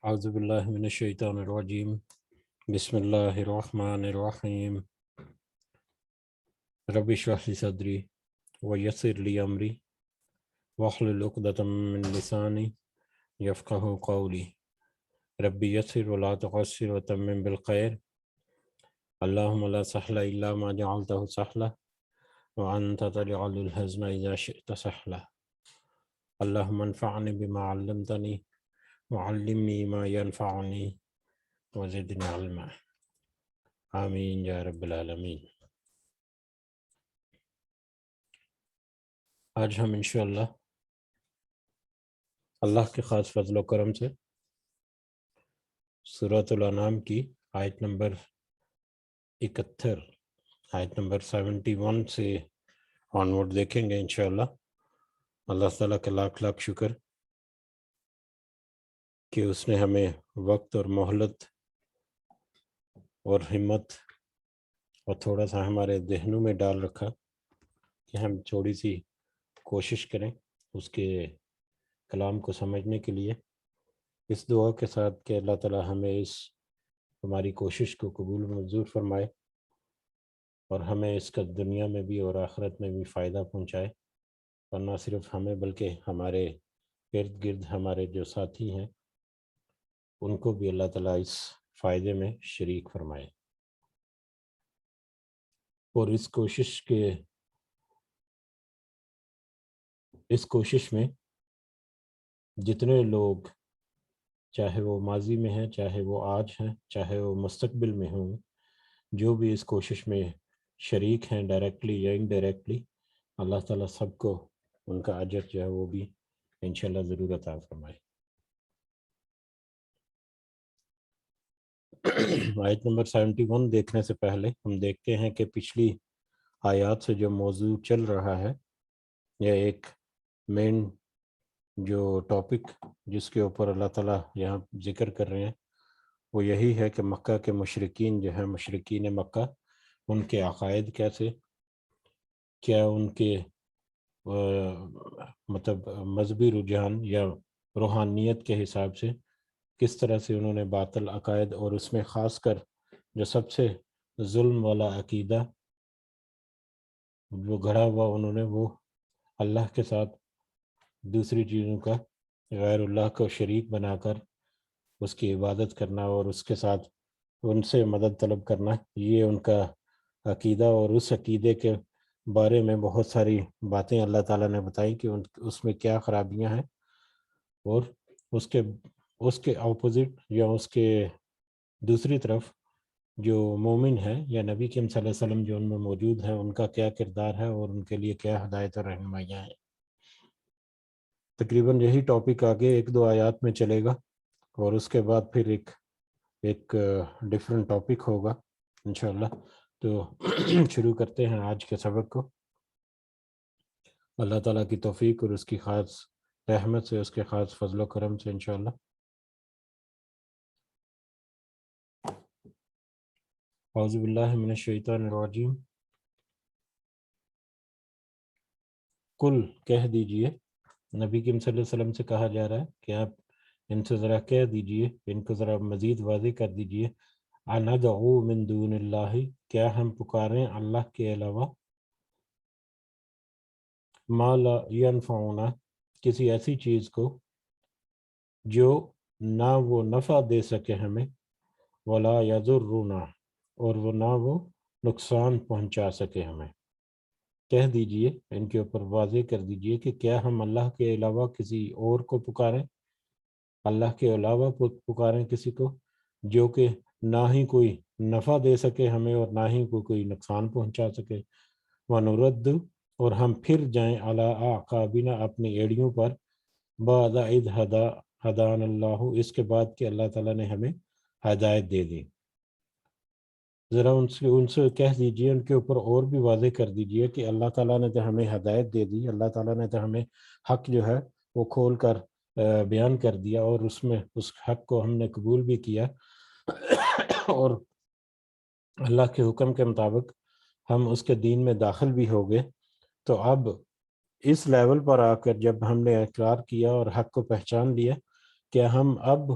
اعوذ باللہ من الشیطان الرجیم بسم اللہ الرحمن الرحیم رب اشرح لی صدری ویسر لی امری واحلل عقدۃ من لسانی یفقہوا قولی رب یسر ولا تعسر وتمم بالخیر اللہم لا سہل الا ما جعلتہ سہلا وانت تجعل الحزن اذا شئت سہلا اللہم انفعنی بما علمتنی وعلمنی ما ینفعنی وزدنی علما آمین یا رب العالمین۔ آج ہم انشاءاللہ اللہ کے خاص فضل و کرم سے سورۃ الانعام کی آیت نمبر 71 آیت نمبر 71 سے آنورڈ دیکھیں گے انشاءاللہ۔ اللہ تعالیٰ کا لاکھ لاکھ شکر کہ اس نے ہمیں وقت اور مہلت اور ہمت اور تھوڑا سا ہمارے ذہنوں میں ڈال رکھا کہ ہم تھوڑی سی کوشش کریں اس کے کلام کو سمجھنے کے لیے، اس دعا کے ساتھ کہ اللہ تعالیٰ ہمیں اس ہماری کوشش کو قبول و منظور فرمائے اور ہمیں اس کا دنیا میں بھی اور آخرت میں بھی فائدہ پہنچائے، اور نہ صرف ہمیں بلکہ ہمارے ارد گرد ہمارے جو ساتھی ہیں ان کو بھی اللہ تعالیٰ اس فائدے میں شریک فرمائے۔ اور اس کوشش میں جتنے لوگ، چاہے وہ ماضی میں ہیں، چاہے وہ آج ہیں، چاہے وہ مستقبل میں ہوں، جو بھی اس کوشش میں شریک ہیں ڈائریکٹلی یا انڈائریکٹلی، اللہ تعالیٰ سب کو ان کا اجر جو ہے وہ بھی انشاءاللہ ضرور عطا فرمائے۔ آیت نمبر 71 دیکھنے سے پہلے ہم دیکھتے ہیں کہ پچھلی آیات سے جو موضوع چل رہا ہے، یہ ایک مین جو ٹاپک جس کے اوپر اللہ تعالیٰ یہاں ذکر کر رہے ہیں وہ یہی ہے کہ مکہ کے مشرکین جو ہیں، مشرکین مکہ، ان کے عقائد کیسے، کیا ان کے مطلب مذہبی رجحان یا روحانیت کے حساب سے کس طرح سے انہوں نے باطل عقائد، اور اس میں خاص کر جو سب سے ظلم والا عقیدہ وہ گھڑا ہوا انہوں نے، وہ اللہ کے ساتھ دوسری چیزوں کا، غیر اللہ کو شریک بنا کر اس کی عبادت کرنا اور اس کے ساتھ ان سے مدد طلب کرنا، یہ ان کا عقیدہ۔ اور اس عقیدے کے بارے میں بہت ساری باتیں اللہ تعالیٰ نے بتائی کہ اس میں کیا خرابیاں ہیں، اور اس کے اپوزٹ یا اس کے دوسری طرف جو مومن ہے یا نبی کریم صلی اللہ علیہ وسلم جو ان میں موجود ہیں، ان کا کیا کردار ہے اور ان کے لیے کیا ہدایت اور رہنمائیاں ہیں۔ تقریباً یہی ٹاپک آگے ایک دو آیات میں چلے گا، اور اس کے بعد پھر ایک ڈیفرنٹ ٹاپک ہوگا انشاءاللہ۔ تو شروع کرتے ہیں آج کے سبق کو، اللہ تعالیٰ کی توفیق اور اس کی خاص رحمت سے، اس کے خاص فضل و کرم سے انشاءاللہ۔ اعوذ باللہ من الشیطان الرجیم۔ قل کہہ دیجئے، نبی کریم صلی اللہ علیہ وسلم سے کہا جا رہا ہے کہ آپ ان سے ذرا کہہ دیجئے، ان کو ذرا مزید واضح کر دیجئے، اندعو من دون اللہ، کیا ہم پکاریں اللہ کے علاوہ، ما لا ینفعنا، کسی ایسی چیز کو جو نہ وہ نفع دے سکے ہمیں، ولا یضرنا، اور وہ نہ وہ نقصان پہنچا سکے ہمیں۔ کہہ دیجئے، ان کے اوپر واضح کر دیجئے کہ کیا ہم اللہ کے علاوہ کسی اور کو پکاریں، اللہ کے علاوہ پکاریں کسی کو جو کہ نہ ہی کوئی نفع دے سکے ہمیں اور نہ ہی کوئی نقصان پہنچا سکے، وَنُرَدُّ، اور ہم پھر جائیں علی اعقابنا، اپنی ایڑیوں پر، بعد اذ ہدان اللہ، اس کے بعد کہ اللہ تعالیٰ نے ہمیں ہدایت دے دی۔ ذرا ان سے کہہ دیجئے، ان کے اوپر اور بھی واضح کر دیجئے کہ اللہ تعالیٰ نے تو ہمیں ہدایت دے دی، اللہ تعالیٰ نے تو ہمیں حق جو ہے وہ کھول کر بیان کر دیا، اور اس میں اس حق کو ہم نے قبول بھی کیا، اور اللہ کے حکم کے مطابق ہم اس کے دین میں داخل بھی ہو گئے۔ تو اب اس لیول پر آ کر جب ہم نے اقرار کیا اور حق کو پہچان لیا، کہ ہم اب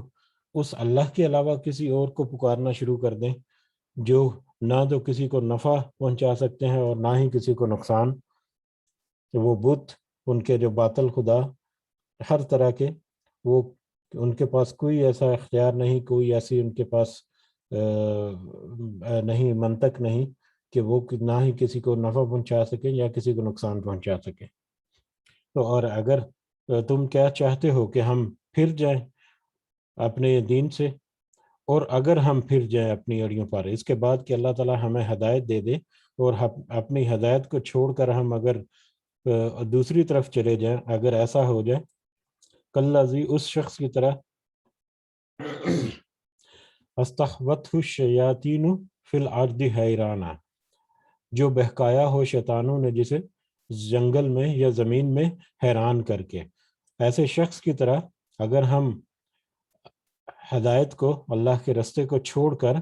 اس اللہ کے علاوہ کسی اور کو پکارنا شروع کر دیں جو نہ تو کسی کو نفع پہنچا سکتے ہیں اور نہ ہی کسی کو نقصان، کہ وہ بت، ان کے جو باطل خدا ہر طرح کے، وہ ان کے پاس کوئی ایسا اختیار نہیں، کوئی ایسی ان کے پاس نہیں منطق نہیں کہ وہ نہ ہی کسی کو نفع پہنچا سکیں یا کسی کو نقصان پہنچا سکیں۔ تو اور اگر تم کیا چاہتے ہو کہ ہم پھر جائیں اپنے دین سے، اور اگر ہم پھر جائیں اپنی اڑیوں پر، اس کے بعد کہ اللہ تعالیٰ ہمیں ہدایت دے دے اور اپنی ہدایت کو چھوڑ کر ہم اگر دوسری طرف چلے جائیں، اگر ایسا ہو جائے، کالذی اس شخص کی طرح استخوتہ الشیاطین فی الارض حیرانہ، جو بہکایا ہو شیطانوں نے جسے جنگل میں یا زمین میں حیران کر کے۔ ایسے شخص کی طرح اگر ہم ہدایت کو، اللہ کے رستے کو چھوڑ کر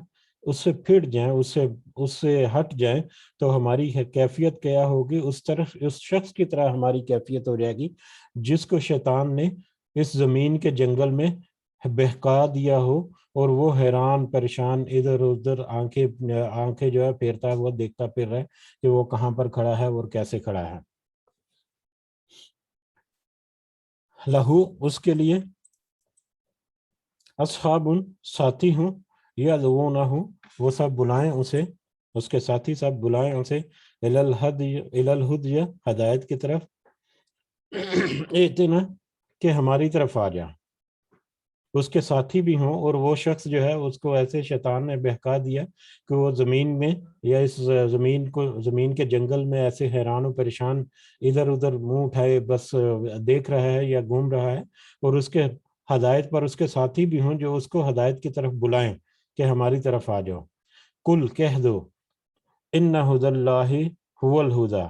اس سے پھر جائیں، اس سے ہٹ جائیں، تو ہماری کیفیت کیا ہوگی؟ اس شخص کی طرح ہماری کیفیت ہو جائے گی جس کو شیطان نے اس زمین کے جنگل میں بہکا دیا ہو اور وہ حیران پریشان ادھر ادھر آنکھیں جو ہے پھیرتا ہے، وہ دیکھتا پھر رہا ہے کہ وہ کہاں پر کھڑا ہے اور کیسے کھڑا ہے۔ لہو اس کے لیے اصحاب ساتھی ہوں، یا لونا ہوں، وہ سب بلائیں اسے، اس کے ساتھی سب بلائیں اسے الالہدی ہدایت کی طرف، اتنا کہ ہماری طرف آ جا، اس کے ساتھی بھی ہوں، اور وہ شخص جو ہے اس کو ایسے شیطان نے بہکا دیا کہ وہ زمین میں یا اس زمین کے جنگل میں ایسے حیران و پریشان ادھر ادھر منہ اٹھائے بس دیکھ رہا ہے یا گھوم رہا ہے، اور اس کے ہدایت پر اس کے ساتھی بھی ہوں جو اس کو ہدایت کی طرف بلائیں کہ ہماری طرف آ جاؤ۔ کل کہہ دو، ان ہدی اللہ هو الہدی،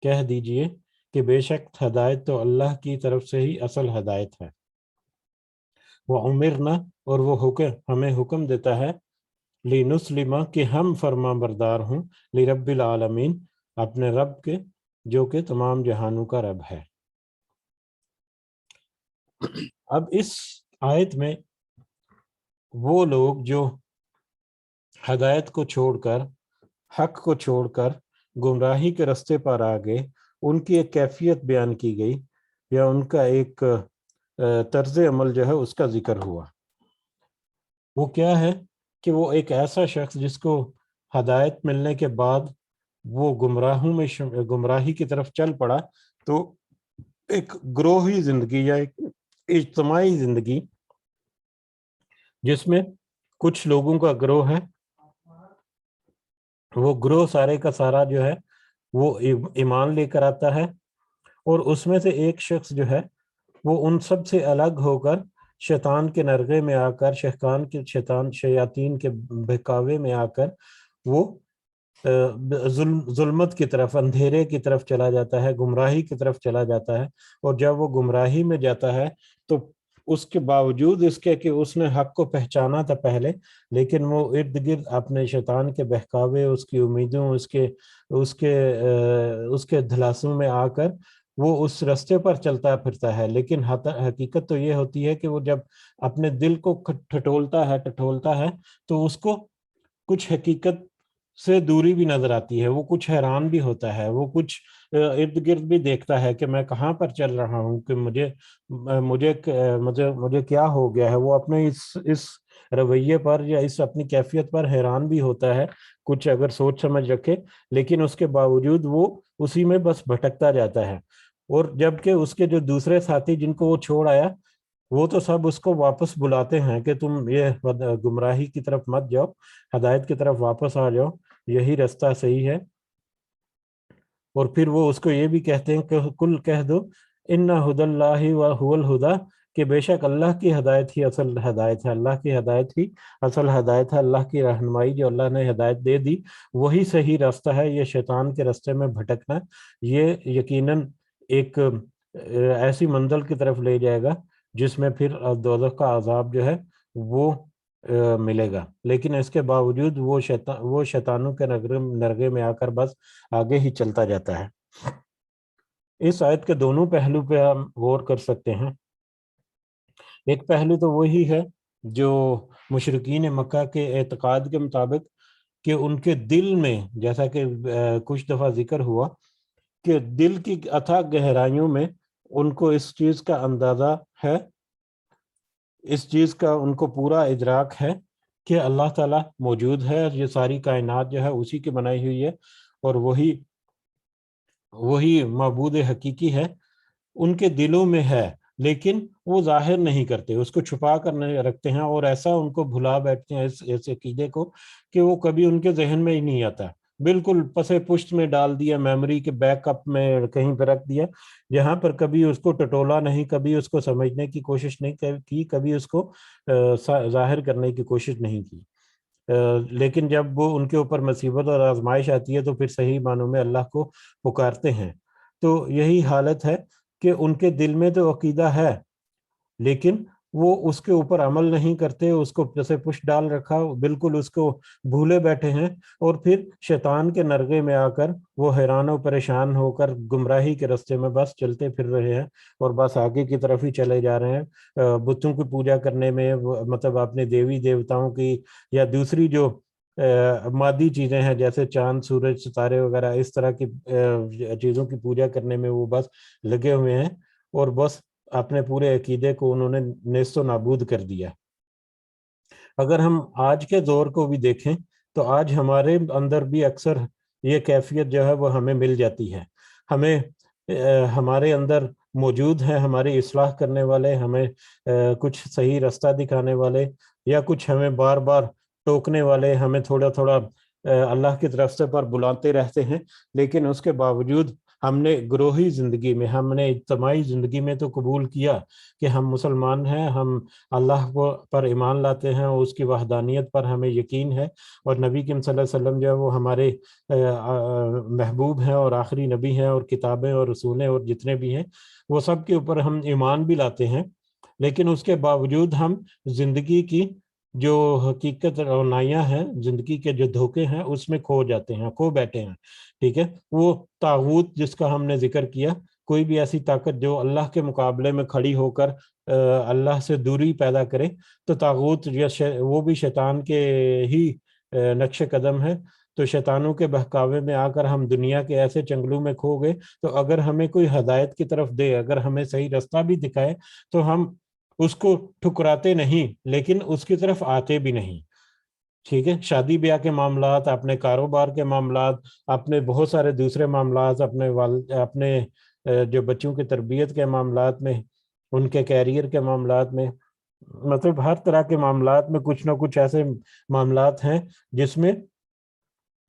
کہہ دیجئے کہ بے شک ہدایت تو اللہ کی طرف سے ہی اصل ہدایت ہے۔ وَأُمِرْنَا، اور وہ ہمیں حکم دیتا ہے، لِنُسْلِمَ، کہ ہم فرما بردار ہوں، لِرَبِّ العالمین، اپنے رب کے جو کہ تمام جہانوں کا رب ہے۔ اب اس آیت میں وہ لوگ جو ہدایت کو چھوڑ کر، حق کو چھوڑ کر گمراہی کے رستے پر آ گئے، ان کی ایک کیفیت بیان کی گئی، یا ان کا ایک طرز عمل جو ہے اس کا ذکر ہوا۔ وہ کیا ہے کہ وہ ایک ایسا شخص جس کو ہدایت ملنے کے بعد وہ گمراہی کی طرف چل پڑا، تو ایک گروہی زندگی یا ایک اجتماعی زندگی جس میں کچھ لوگوں کا گروہ ہے، وہ گروہ سارے کا سارا جو ہے وہ ایمان لے کر آتا ہے، اور اس میں سے ایک شخص جو ہے وہ ان سب سے الگ ہو کر شیطان کے نرغے میں آ کر، شیاطین کے بہکاوے میں آ کر وہ ظلمت کی طرف، اندھیرے کی طرف چلا جاتا ہے، گمراہی کی طرف چلا جاتا ہے۔ اور جب وہ گمراہی میں جاتا ہے تو اس کے باوجود اس کے کہ اس نے حق کو پہچانا تھا پہلے، لیکن وہ ارد گرد اپنے شیطان کے بہکاوے، اس کی امیدوں، اس کے دھلاسوں میں آ کر وہ اس رستے پر چلتا پھرتا ہے۔ لیکن حقیقت تو یہ ہوتی ہے کہ وہ جب اپنے دل کو ٹھٹولتا ہے تو اس کو کچھ حقیقت سے دوری بھی نظر آتی ہے، وہ کچھ حیران بھی ہوتا ہے، وہ کچھ ارد گرد بھی دیکھتا ہے کہ میں کہاں پر چل رہا ہوں، کہ مجھے کیا ہو گیا ہے۔ وہ اپنے اس رویے پر یا اس اپنی کیفیت پر حیران بھی ہوتا ہے، کچھ اگر سوچ سمجھ رکھے، لیکن اس کے باوجود وہ اسی میں بس بھٹکتا جاتا ہے۔ اور جبکہ اس کے جو دوسرے ساتھی جن کو وہ چھوڑ آیا، وہ تو سب اس کو واپس بلاتے ہیں کہ تم یہ گمراہی کی طرف مت جاؤ، ہدایت کی طرف واپس آ جاؤ، یہی رستہ صحیح ہے۔ اور پھر وہ اس کو یہ بھی کہتے ہیں کہ کل کہہ دو، ان ہدی اللہ هو الہدی، کہ بے شک اللہ کی ہدایت ہی اصل ہدایت ہے، اللہ کی ہدایت ہی اصل ہدایت ہے، اللہ کی رہنمائی جو اللہ نے ہدایت دے دی وہی صحیح راستہ ہے۔ یہ شیطان کے راستے میں بھٹکنا یہ یقیناً ایک ایسی منزل کی طرف لے جائے گا جس میں پھر دوزخ کا عذاب جو ہے وہ ملے گا۔ لیکن اس کے باوجود وہ شیطانوں کے نرغے میں آ کر بس آگے ہی چلتا جاتا ہے۔ اس آیت کے دونوں پہلو پہ ہم غور کر سکتے ہیں۔ ایک پہلو تو وہی ہے جو مشرکین مکہ کے اعتقاد کے مطابق کہ ان کے دل میں، جیسا کہ کچھ دفعہ ذکر ہوا کہ دل کی اتھاہ گہرائیوں میں ان کو اس چیز کا اندازہ ہے، اس چیز کا ان کو پورا ادراک ہے کہ اللہ تعالیٰ موجود ہے، یہ ساری کائنات جو ہے اسی کی بنائی ہوئی ہے، اور وہی معبود حقیقی ہے، ان کے دلوں میں ہے، لیکن وہ ظاہر نہیں کرتے، اس کو چھپا کر نہیں رکھتے ہیں، اور ایسا ان کو بھلا بیٹھتے ہیں اس عقیدے کو کہ وہ کبھی ان کے ذہن میں ہی نہیں آتا، بالکل پسے پشت میں ڈال دیا، میموری کے بیک اپ میں کہیں پہ رکھ دیا، جہاں پر کبھی اس کو ٹٹولا نہیں، کبھی اس کو سمجھنے کی کوشش نہیں کی، کبھی اس کو ظاہر کرنے کی کوشش نہیں کی۔ لیکن جب وہ ان کے اوپر مصیبت اور آزمائش آتی ہے تو پھر صحیح معنوں میں اللہ کو پکارتے ہیں۔ تو یہی حالت ہے کہ ان کے دل میں تو عقیدہ ہے، لیکن وہ اس کے اوپر عمل نہیں کرتے، اس کو جیسے پش ڈال رکھا، بالکل اس کو بھولے بیٹھے ہیں، اور پھر شیطان کے نرغے میں آ کر وہ حیران و پریشان ہو کر گمراہی کے رستے میں بس چلتے پھر رہے ہیں، اور بس آگے کی طرف ہی چلے جا رہے ہیں، بتوں کی پوجا کرنے میں، مطلب اپنے دیوی دیوتاؤں کی یا دوسری جو مادی چیزیں ہیں جیسے چاند، سورج، ستارے وغیرہ، اس طرح کی چیزوں کی پوجا کرنے میں وہ بس لگے ہوئے ہیں، اور بس اپنے پورے عقیدے کو انہوں نے نیست و نابود کر دیا۔ اگر ہم آج کے دور کو بھی دیکھیں تو آج ہمارے اندر بھی اکثر یہ کیفیت جو ہے وہ ہمیں مل جاتی ہے، ہمیں ہمارے اندر موجود ہیں ہماری اصلاح کرنے والے، ہمیں کچھ صحیح رستہ دکھانے والے، یا کچھ ہمیں بار بار ٹوکنے والے، ہمیں تھوڑا تھوڑا اللہ کی طرف سے پر بلاتے رہتے ہیں، لیکن اس کے باوجود ہم نے گروہی زندگی میں، ہم نے اجتماعی زندگی میں تو قبول کیا کہ ہم مسلمان ہیں، ہم اللہ پر ایمان لاتے ہیں، اس کی وحدانیت پر ہمیں یقین ہے، اور نبی کریم صلی اللہ علیہ وسلم جو ہے وہ ہمارے محبوب ہیں اور آخری نبی ہیں، اور کتابیں اور رسولیں اور جتنے بھی ہیں وہ سب کے اوپر ہم ایمان بھی لاتے ہیں، لیکن اس کے باوجود ہم زندگی کی جو حقیقت رونائیاں ہیں، زندگی کے جو دھوکے ہیں، اس میں کھو جاتے ہیں، کھو بیٹھے ہیں، ٹھیک ہے۔ وہ طاغوت جس کا ہم نے ذکر کیا، کوئی بھی ایسی طاقت جو اللہ کے مقابلے میں کھڑی ہو کر اللہ سے دوری پیدا کرے، تو طاغوت وہ بھی شیطان کے ہی نقش قدم ہے۔ تو شیطانوں کے بہکاوے میں آ کر ہم دنیا کے ایسے چنگلوں میں کھو گئے، تو اگر ہمیں کوئی ہدایت کی طرف دے، اگر ہمیں صحیح رستہ بھی دکھائے، تو ہم اس کو ٹھکراتے نہیں، لیکن اس کی طرف آتے بھی نہیں، ٹھیک ہے۔ شادی بیاہ کے معاملات، اپنے کاروبار کے معاملات، اپنے بہت سارے دوسرے معاملات، اپنے جو بچوں کی تربیت کے معاملات میں، ان کے کیریئر کے معاملات میں، مطلب ہر طرح کے معاملات میں کچھ نہ کچھ ایسے معاملات ہیں جس میں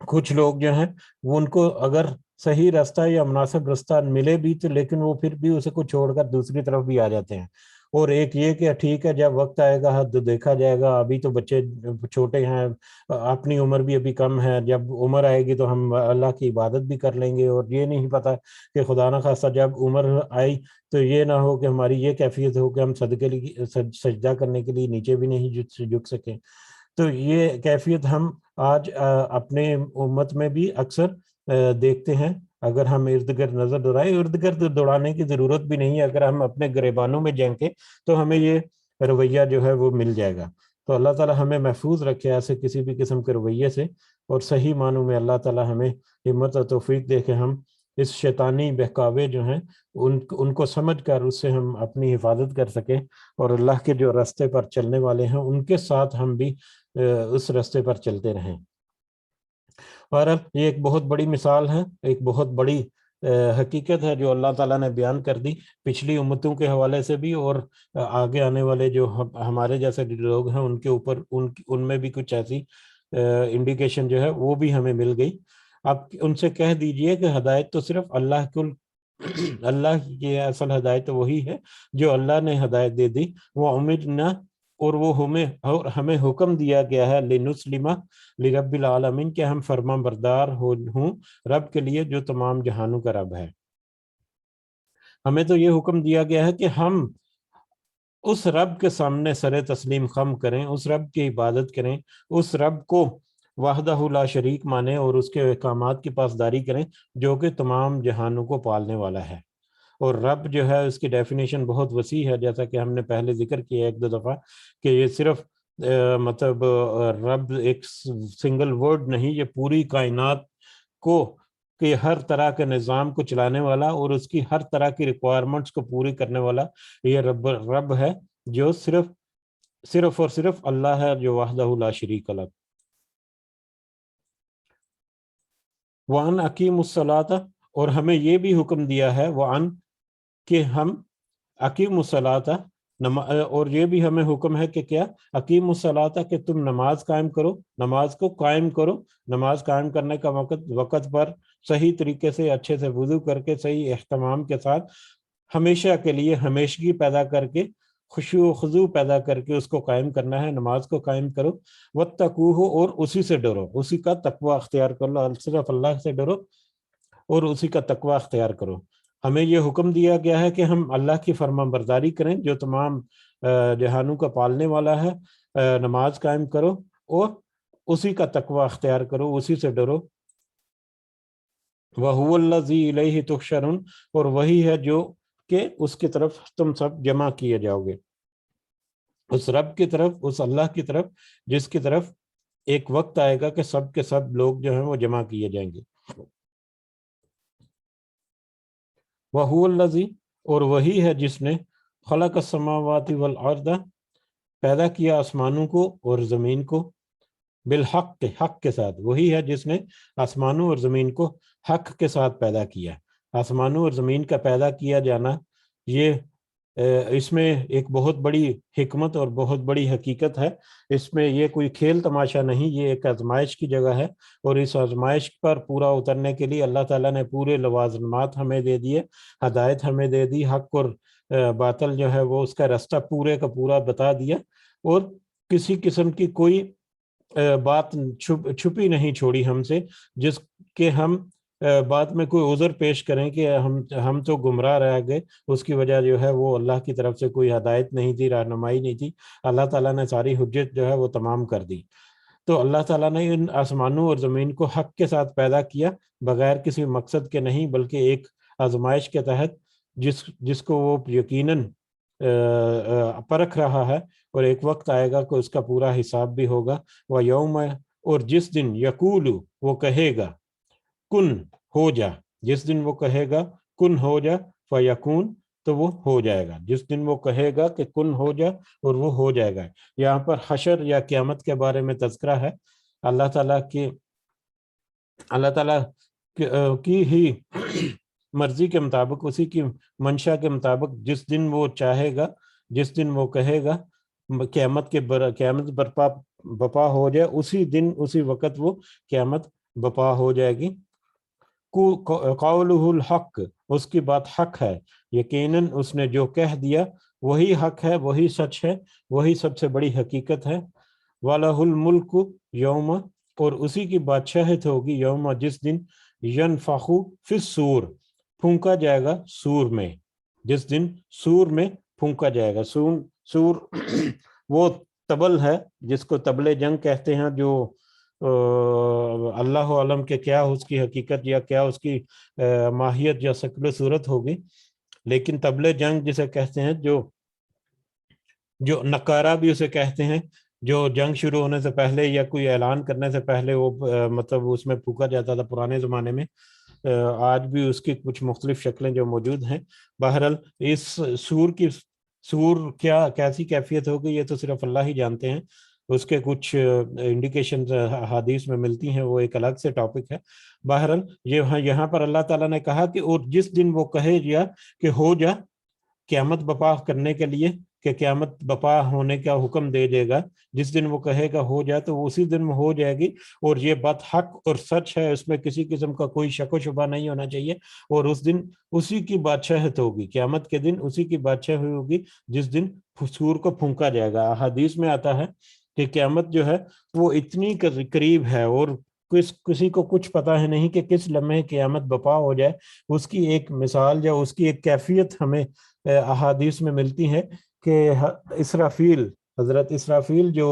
کچھ لوگ جو ہیں وہ ان کو اگر صحیح رستہ یا مناسب رستہ ملے بھی تو، لیکن وہ پھر بھی اسے کو چھوڑ کر دوسری طرف بھی آ جاتے ہیں، اور ایک یہ کہ ٹھیک ہے جب وقت آئے گا تو دیکھا جائے گا، ابھی تو بچے چھوٹے ہیں، اپنی عمر بھی ابھی کم ہے، جب عمر آئے گی تو ہم اللہ کی عبادت بھی کر لیں گے، اور یہ نہیں پتا کہ خدا نہ خواستہ جب عمر آئی تو یہ نہ ہو کہ ہماری یہ کیفیت ہو کہ ہم سجدہ کرنے کے لیے نیچے بھی نہیں جھک سکیں۔ تو یہ کیفیت ہم آج اپنے امت میں بھی اکثر دیکھتے ہیں۔ اگر ہم ارد گرد نظر دوڑائیں، ارد گرد دوڑانے کی ضرورت بھی نہیں ہے، اگر ہم اپنے گریبانوں میں جھانکیں تو ہمیں یہ رویہ جو ہے وہ مل جائے گا۔ تو اللہ تعالی ہمیں محفوظ رکھے ایسے کسی بھی قسم کے رویے سے، اور صحیح معنوں میں اللہ تعالی ہمیں ہمت اور توفیق دے کہ ہم اس شیطانی بہکاوے جو ہیں ان کو سمجھ کر اس سے ہم اپنی حفاظت کر سکیں، اور اللہ کے جو راستے پر چلنے والے ہیں ان کے ساتھ ہم بھی اس راستے پر چلتے رہیں۔ اور یہ ایک بہت بڑی مثال ہے، ایک بہت بڑی حقیقت ہے جو اللہ تعالیٰ نے بیان کر دی پچھلی امتوں کے حوالے سے بھی، اور آگے آنے والے جو ہمارے جیسے لوگ ہیں ان کے اوپر ان میں بھی کچھ ایسی انڈیکیشن جو ہے وہ بھی ہمیں مل گئی۔ آپ ان سے کہہ دیجئے کہ ہدایت تو صرف اللہ کی اصل ہدایت وہی ہے جو اللہ نے ہدایت دے دی، وہ امرنا، اور وہ ہمیں حکم دیا گیا ہے لنسلم لرب العالمین، کہ ہم فرما بردار ہوں رب کے لیے جو تمام جہانوں کا رب ہے۔ ہمیں تو یہ حکم دیا گیا ہے کہ ہم اس رب کے سامنے سر تسلیم خم کریں، اس رب کی عبادت کریں، اس رب کو وحدہ لا شریک مانیں، اور اس کے احکامات کی پاسداری کریں جو کہ تمام جہانوں کو پالنے والا ہے۔ اور رب جو ہے اس کی ڈیفینیشن بہت وسیع ہے، جیسا کہ ہم نے پہلے ذکر کیا ایک دو دفعہ کہ یہ صرف مطلب رب ایک سنگل ورڈ نہیں، یہ پوری کائنات کو کہ ہر طرح کے نظام کو چلانے والا اور اس کی ہر طرح کی ریکوائرمنٹس کو پوری کرنے والا یہ رب ہے، جو صرف اور صرف اللہ ہے، جو وحدہ لا شریک لہ۔ وَأَنْ أَقِيمُوا الصَّلَاةَ، اور ہمیں یہ بھی حکم دیا ہے وَأَنْ کہ ہم اقیموا الصلاۃ، اور یہ بھی ہمیں حکم ہے کہ کیا اقیموا الصلاۃ کہ تم نماز قائم کرو، نماز کو قائم کرو۔ نماز قائم کرنے کا وقت پر صحیح طریقے سے اچھے سے وضو کر کے صحیح اہتمام کے ساتھ ہمیشہ کے لیے ہمیشگی پیدا کر کے خشوع و خضوع پیدا کر کے اس کو قائم کرنا ہے، نماز کو قائم کرو۔ واتقوہ، اور اسی سے ڈرو، اسی کا تقوی اختیار کرو، صرف اللہ سے ڈرو اور اسی کا تقوی اختیار کرو۔ ہمیں یہ حکم دیا گیا ہے کہ ہم اللہ کی فرما برداری کریں جو تمام جہانوں کا پالنے والا ہے، نماز قائم کرو اور اسی کا تقوی اختیار کرو، اسی سے ڈرو۔ وَهُوَ الَّذِي إِلَيْهِ تُحْشَرُونَ، اور وہی ہے جو کہ اس کی طرف تم سب جمع کیے جاؤ گے، اس رب کی طرف، اس اللہ کی طرف جس کی طرف ایک وقت آئے گا کہ سب کے سب لوگ جو ہیں وہ جمع کیے جائیں گے۔ وَهُوَ الَّذِي، اور وہی ہے جس نے خلق السماوات والارض، پیدا کیا آسمانوں کو اور زمین کو، بالحق، حق کے ساتھ، وہی ہے جس نے آسمانوں اور زمین کو حق کے ساتھ پیدا کیا۔ آسمانوں اور زمین کا پیدا کیا جانا، یہ اس میں ایک بہت بڑی حکمت اور بہت بڑی حقیقت ہے، اس میں یہ کوئی کھیل تماشا نہیں، یہ ایک آزمائش کی جگہ ہے، اور اس آزمائش پر پورا اترنے کے لیے اللہ تعالیٰ نے پورے لوازمات ہمیں دے دیے، ہدایت ہمیں دے دی، حق اور باطل جو ہے وہ اس کا راستہ پورے کا پورا بتا دیا، اور کسی قسم کی کوئی بات چھپی نہیں چھوڑی ہم سے جس کے ہم بعد میں کوئی عذر پیش کریں کہ ہم تو گمراہ رہ گئے، اس کی وجہ جو ہے وہ اللہ کی طرف سے کوئی ہدایت نہیں تھی، رہنمائی نہیں تھی۔ اللہ تعالیٰ نے ساری حجت جو ہے وہ تمام کر دی۔ تو اللہ تعالیٰ نے ان آسمانوں اور زمین کو حق کے ساتھ پیدا کیا، بغیر کسی مقصد کے نہیں، بلکہ ایک آزمائش کے تحت جس کو وہ یقیناً پرکھ رہا ہے، اور ایک وقت آئے گا کہ اس کا پورا حساب بھی ہوگا۔ وَيَوْمَ، اور جس دن یقول، وہ کہے گا کن، ہو جا، جس دن وہ کہے گا کن، ہو جا، فیکون، تو وہ ہو جائے گا، جس دن وہ کہے گا کہ کن، ہو جا، اور وہ ہو جائے گا۔ یہاں پر حشر یا قیامت کے بارے میں تذکرہ ہے۔ اللہ تعالیٰ کی ہی مرضی کے مطابق، اسی کی منشا کے مطابق جس دن وہ چاہے گا، جس دن وہ کہے گا قیامت بپا ہو جائے، اسی دن اسی وقت وہ قیامت بپا ہو جائے گی۔ قولہ الحق، اس کی بات حق ہے، یقیناً اس نے جو کہہ دیا وہی حق ہے، وہی سچ ہے، وہی سب سے بڑی حقیقت ہے۔ وَلَهُ الْمُلْكُ یوم، اور اسی کی بادشاہت ہوگی یوم، جس دن ينفخ فی الصور، پھونکا جائے گا سور میں، جس دن سور میں پھونکا جائے گا۔ سور وہ طبل ہے جس کو طبل جنگ کہتے ہیں، جو اللہ علم کہ کیا اس کی حقیقت یا کیا اس کی ماہیت یا شکل صورت ہوگی، لیکن طبل جنگ جسے کہتے ہیں، جو نقارہ بھی اسے کہتے ہیں، جو جنگ شروع ہونے سے پہلے یا کوئی اعلان کرنے سے پہلے وہ مطلب اس میں پھونکا جاتا تھا پرانے زمانے میں، آج بھی اس کی کچھ مختلف شکلیں جو موجود ہیں۔ بہرحال اس سور کیسی کیفیت ہوگی یہ تو صرف اللہ ہی جانتے ہیں، اس کے کچھ انڈیکیشنز حدیث میں ملتی ہیں، وہ ایک الگ سے ٹاپک ہے۔ بہرحال یہاں پر اللہ تعالیٰ نے کہا کہ اور جس دن وہ کہے گا کہ ہو جا، قیامت بپا کرنے کے لیے، کہ قیامت بپا ہونے کا حکم دے دے گا، جس دن وہ کہے گا ہو جا، تو اسی دن ہو جائے گی، اور یہ بات حق اور سچ ہے، اس میں کسی قسم کا کوئی شک و شبہ نہیں ہونا چاہیے۔ اور اس دن اسی کی بادشاہت ہوگی، قیامت کے دن اسی کی بادشاہت ہوگی جس دن سور کو پھونکا جائے گا۔ حدیث میں آتا ہے کہ قیامت جو ہے وہ اتنی قریب ہے، اور کسی کو کچھ پتہ ہے نہیں کہ کس لمحے قیامت بپا ہو جائے۔ اس کی ایک مثال یا اس کی ایک کیفیت ہمیں احادیث میں ملتی ہے کہ حضرت اسرافیل جو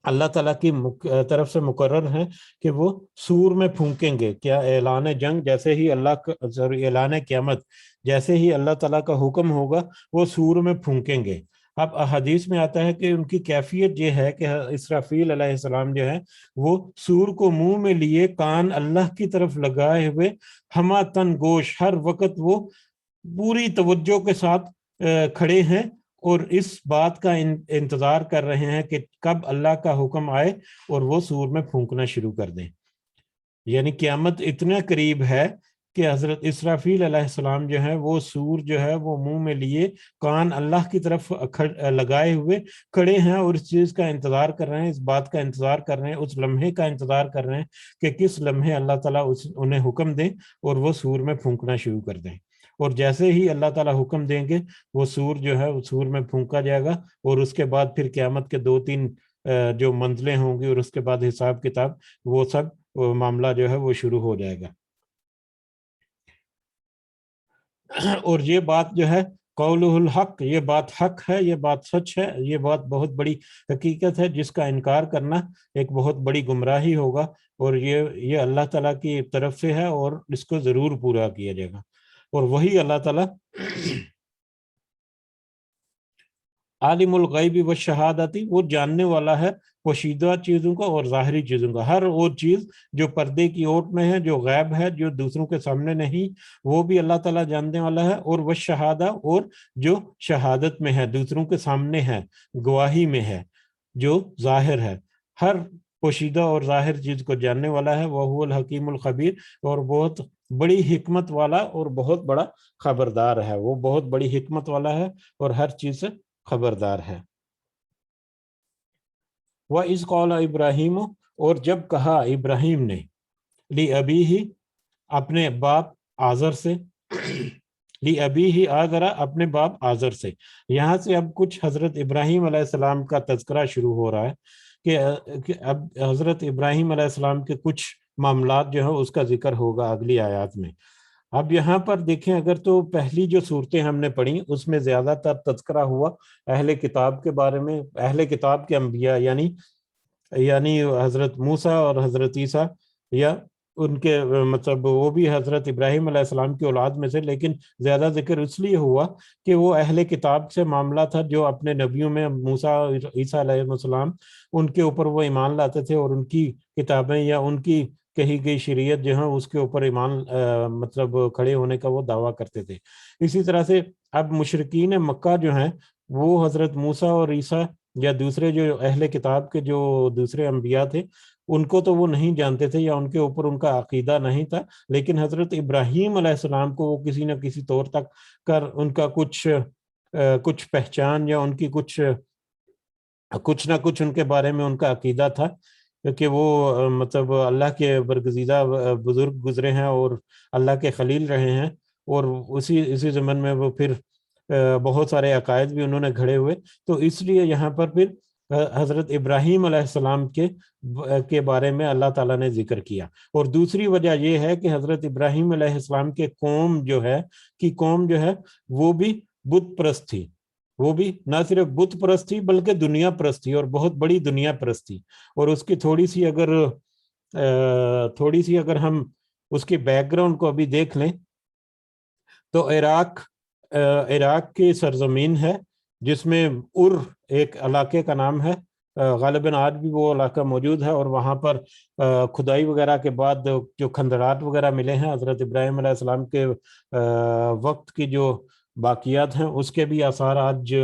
اللہ تعالیٰ کی طرف سے مقرر ہیں کہ وہ سور میں پھونکیں گے. کیا اعلان جنگ جیسے ہی اعلان قیامت جیسے ہی اللہ تعالیٰ کا حکم ہوگا وہ سور میں پھونکیں گے. اب حدیث میں آتا ہے کہ ان کی کیفیت یہ ہے کہ اسرافیل علیہ السلام جو ہے وہ سور کو منہ میں لیے کان اللہ کی طرف لگائے ہوئے ہما تن گوش ہر وقت وہ پوری توجہ کے ساتھ کھڑے ہیں اور اس بات کا انتظار کر رہے ہیں کہ کب اللہ کا حکم آئے اور وہ سور میں پھونکنا شروع کر دیں. یعنی قیامت اتنا قریب ہے کہ حضرت اسرافیل علیہ السلام جو ہے وہ سور جو ہے وہ منہ میں لیے کان اللہ کی طرف لگائے ہوئے کھڑے ہیں اور اس چیز کا انتظار کر رہے ہیں, اس بات کا انتظار کر رہے ہیں, اس لمحے کا انتظار کر رہے ہیں کہ کس لمحے اللہ تعالیٰ انہیں حکم دیں اور وہ سور میں پھونکنا شروع کر دیں. اور جیسے ہی اللہ تعالیٰ حکم دیں گے وہ سور جو ہے وہ سور میں پھونکا جائے گا اور اس کے بعد پھر قیامت کے 2-3 جو منزلیں ہوں گی اور اس کے بعد حساب کتاب وہ سب معاملہ جو ہے وہ شروع ہو جائے گا. اور یہ بات جو ہے قولہ الحق, یہ بات حق ہے, یہ بات سچ ہے, یہ بات بہت بڑی حقیقت ہے جس کا انکار کرنا ایک بہت بڑی گمراہی ہوگا اور یہ اللہ تعالیٰ کی طرف سے ہے اور اس کو ضرور پورا کیا جائے گا. اور وہی اللہ تعالیٰ عالم الغیب و شہادتی, وہ جاننے والا ہے پوشیدہ چیزوں کا اور ظاہری چیزوں کا. ہر وہ چیز جو پردے کی اوٹ میں ہے, جو غیب ہے, جو دوسروں کے سامنے نہیں, وہ بھی اللہ تعالیٰ جاننے والا ہے. اور وہ شہادہ, اور جو شہادت میں ہے, دوسروں کے سامنے ہے, گواہی میں ہے, جو ظاہر ہے, ہر پوشیدہ اور ظاہر چیز کو جاننے والا ہے. وہ الحکیم الخبیر, اور بہت بڑی حکمت والا اور بہت بڑا خبردار ہے. وہ بہت بڑی حکمت والا ہے اور ہر چیز سے خبردار ہے. وَإِذْ قَالَ ابراہیم, اور جب کہا ابراہیم نے, لِأَبِيهِ, اپنے باپ آزر سے, لِأَبِيهِ آزر, اپنے باپ آزر سے. یہاں سے اب کچھ حضرت ابراہیم علیہ السلام کا تذکرہ شروع ہو رہا ہے کہ اب حضرت ابراہیم علیہ السلام کے کچھ معاملات جو ہیں اس کا ذکر ہوگا اگلی آیات میں. اب یہاں پر دیکھیں, اگر تو پہلی جو صورتیں ہم نے پڑھی اس میں زیادہ تر تذکرہ ہوا اہل کتاب کے بارے میں, اہل کتاب کے انبیاء یعنی حضرت موسیٰ اور حضرت عیسیٰ, یا ان کے مطلب وہ بھی حضرت ابراہیم علیہ السلام کی اولاد میں سے, لیکن زیادہ ذکر اس لیے ہوا کہ وہ اہل کتاب سے معاملہ تھا جو اپنے نبیوں میں موسیٰ اور عیسیٰ علیہ السلام ان کے اوپر وہ ایمان لاتے تھے اور ان کی کتابیں یا ان کی کہی گئی شریعت جو ہے اس کے اوپر ایمان مطلب کھڑے ہونے کا وہ دعویٰ کرتے تھے. اسی طرح سے اب مشرکین مکہ جو ہیں وہ حضرت موسیٰ اور عیسیٰ یا دوسرے جو اہل کتاب کے جو دوسرے انبیاء تھے ان کو تو وہ نہیں جانتے تھے یا ان کے اوپر ان کا عقیدہ نہیں تھا, لیکن حضرت ابراہیم علیہ السلام کو وہ کسی نہ کسی طور تک کر ان کا کچھ پہچان یا ان کی کچھ نہ کچھ ان کے بارے میں ان کا عقیدہ تھا کہ وہ مطلب اللہ کے برگزیدہ بزرگ گزرے ہیں اور اللہ کے خلیل رہے ہیں, اور اسی زمن میں وہ پھر بہت سارے عقائد بھی انہوں نے گھڑے ہوئے. تو اس لیے یہاں پر پھر حضرت ابراہیم علیہ السلام کے بارے میں اللہ تعالیٰ نے ذکر کیا. اور دوسری وجہ یہ ہے کہ حضرت ابراہیم علیہ السلام کے قوم جو ہے وہ بھی بت پرست تھی. وہ بھی نہ صرف بت پرست تھی بلکہ دنیا پرست تھی, اور بہت بڑی دنیا پرست تھی. اور اس کی تھوڑی سی اگر ہم اس کی بیک گراؤنڈ کو ابھی دیکھ لیں تو عراق کی سرزمین ہے جس میں ایک علاقے کا نام ہے, غالباً آج بھی وہ علاقہ موجود ہے, اور وہاں پر کھدائی وغیرہ کے بعد جو کھندرات وغیرہ ملے ہیں حضرت ابراہیم علیہ السلام کے وقت کی جو باقیات ہیں اس کے بھی آثار آج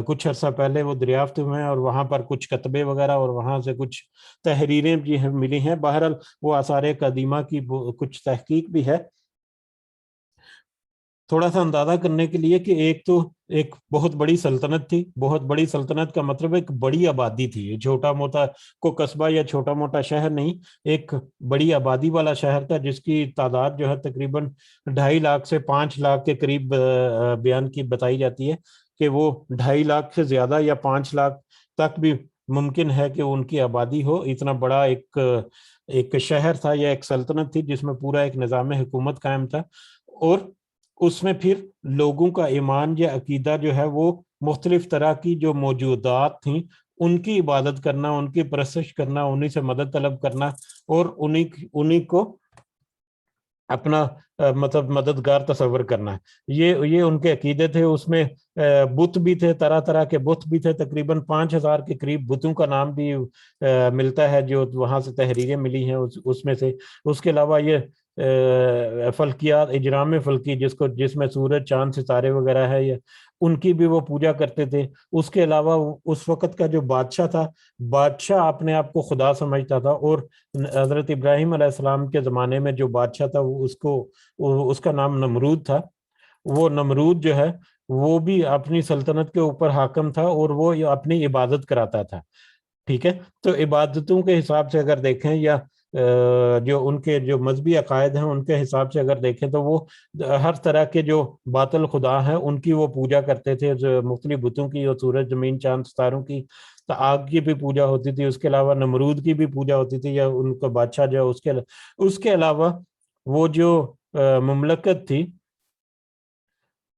کچھ عرصہ پہلے وہ دریافت ہوئے ہیں, اور وہاں پر کچھ کتبے وغیرہ اور وہاں سے کچھ تحریریں بھی ملی ہیں. بہرحال وہ آثار قدیمہ کی کچھ تحقیق بھی ہے. تھوڑا سا اندازہ کرنے کے لیے کہ ایک بہت بڑی سلطنت تھی. بہت بڑی سلطنت کا مطلب ایک بڑی آبادی تھی, چھوٹا موٹا کو قصبہ یا چھوٹا موٹا شہر نہیں, ایک بڑی آبادی والا شہر تھا جس کی تعداد جو ہے تقریباً 2.5 لاکھ سے 5 لاکھ کے قریب بیان کی بتائی جاتی ہے کہ وہ 2.5 لاکھ سے زیادہ یا 5 لاکھ تک بھی ممکن ہے کہ ان کی آبادی ہو. اتنا بڑا ایک شہر تھا یا ایک سلطنت تھی جس میں پورا ایک نظام حکومت قائم تھا, اور اس میں پھر لوگوں کا ایمان یا عقیدہ جو ہے وہ مختلف طرح کی جو موجودات تھیں ان کی عبادت کرنا، ان کی پرستش کرنا، انہی سے مدد طلب کرنا اور انہی کو اپنا مطلب مددگار تصور کرنا ہے۔ یہ ان کے عقیدے تھے۔ اس میں بت بھی تھے، طرح طرح کے بت بھی تھے، تقریباً 5000 کے قریب بتوں کا نام بھی ملتا ہے جو وہاں سے تحریریں ملی ہیں اس میں سے۔ اس کے علاوہ یہ فلکیات، اجرام فلکی جس میں سورج، چاند، ستارے وغیرہ ہے، ان کی بھی وہ پوجا کرتے تھے۔ اس کے علاوہ اس وقت کا جو بادشاہ تھا، بادشاہ اپنے آپ کو خدا سمجھتا تھا، اور حضرت ابراہیم علیہ السلام کے زمانے میں جو بادشاہ تھا اس کا نام نمرود تھا۔ وہ نمرود جو ہے وہ بھی اپنی سلطنت کے اوپر حاکم تھا اور وہ اپنی عبادت کراتا تھا، ٹھیک ہے۔ تو عبادتوں کے حساب سے اگر دیکھیں یا جو ان کے جو مذہبی عقائد ہیں ان کے حساب سے اگر دیکھیں تو وہ ہر طرح کے جو باطل خدا ہیں ان کی وہ پوجا کرتے تھے، جو مختلف بتوں کی، اور سورج، زمین، چاند، ستاروں کی، تو آگ کی بھی پوجا ہوتی تھی۔ اس کے علاوہ نمرود کی بھی پوجا ہوتی تھی، یا ان کا بادشاہ جو اس کے علاوہ وہ جو مملکت تھی،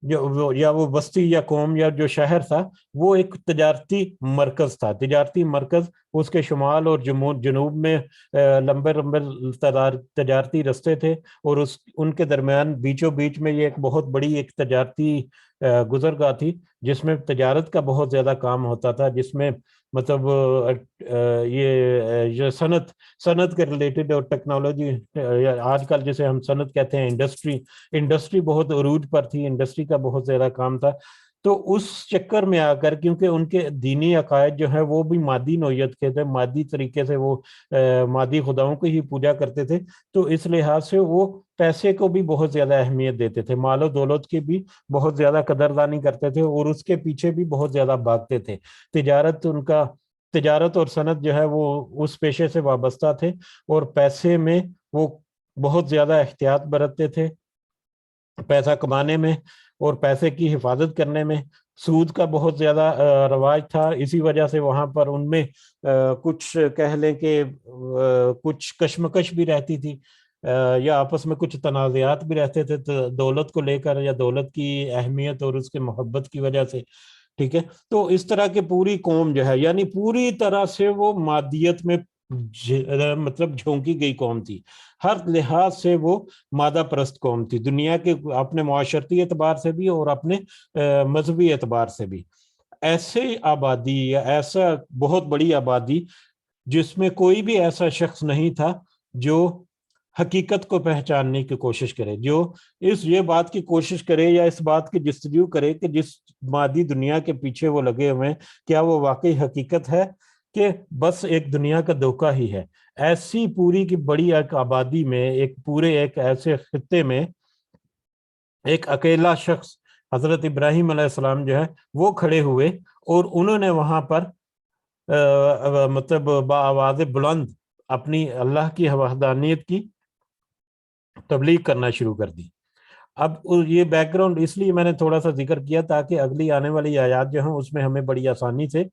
یا وہ بستی یا قوم یا جو شہر تھا، وہ ایک تجارتی مرکز تھا۔ تجارتی مرکز، اس کے شمال اور جنوب میں لمبے لمبے تجارتی رستے تھے، اور ان کے درمیان بیچوں بیچ میں یہ ایک بہت بڑی ایک تجارتی گزرگاہ تھی، جس میں تجارت کا بہت زیادہ کام ہوتا تھا، جس میں مطلب یہ صنعت کے ریلیٹڈ اور ٹیکنالوجی، آج کل جسے ہم صنعت کہتے ہیں، انڈسٹری بہت عروج پر تھی، انڈسٹری کا بہت زیادہ کام تھا۔ تو اس چکر میں آ کر، کیونکہ ان کے دینی عقائد جو ہیں وہ بھی مادی نوعیت کے تھے، مادی طریقے سے وہ مادی خداؤں کی ہی پوجا کرتے تھے، تو اس لحاظ سے وہ پیسے کو بھی بہت زیادہ اہمیت دیتے تھے، مال و دولت کی بھی بہت زیادہ قدردانی کرتے تھے، اور اس کے پیچھے بھی بہت زیادہ بھاگتے تھے۔ تجارت اور صنعت جو ہے وہ اس پیشے سے وابستہ تھے، اور پیسے میں وہ بہت زیادہ احتیاط برتتے تھے، پیسہ کمانے میں اور پیسے کی حفاظت کرنے میں۔ سود کا بہت زیادہ رواج تھا، اسی وجہ سے وہاں پر ان میں کچھ کہہ لیں کہ کچھ کشمکش بھی رہتی تھی، یا آپس میں کچھ تنازعات بھی رہتے تھے دولت کو لے کر، یا دولت کی اہمیت اور اس کے محبت کی وجہ سے، ٹھیک ہے۔ تو اس طرح کی پوری قوم جو ہے، یعنی پوری طرح سے وہ مادیت میں مطلب جھونکی گئی قوم تھی، ہر لحاظ سے وہ مادہ پرست قوم تھی، دنیا کے اپنے معاشرتی اعتبار سے بھی اور اپنے مذہبی اعتبار سے بھی۔ ایسے آبادی یا ایسا بہت بڑی آبادی جس میں کوئی بھی ایسا شخص نہیں تھا جو حقیقت کو پہچاننے کی کوشش کرے، جو یہ بات کی کوشش کرے یا اس بات کی جستجو کرے کہ جس مادی دنیا کے پیچھے وہ لگے ہوئے ہیں، کیا وہ واقعی حقیقت ہے کہ بس ایک دنیا کا دھوکہ ہی ہے۔ ایسی پوری کی بڑی ایک آبادی میں، ایک ایسے خطے میں ایک اکیلا شخص حضرت ابراہیم علیہ السلام جو ہے وہ کھڑے ہوئے، اور انہوں نے وہاں پر مطلب بآواز بلند اپنی اللہ کی وحدانیت کی تبلیغ کرنا شروع کر دی۔ اب یہ بیک گراؤنڈ اس لیے میں نے تھوڑا سا ذکر کیا تاکہ اگلی آنے والی آیات جو ہیں اس میں ہمیں بڑی آسانی سے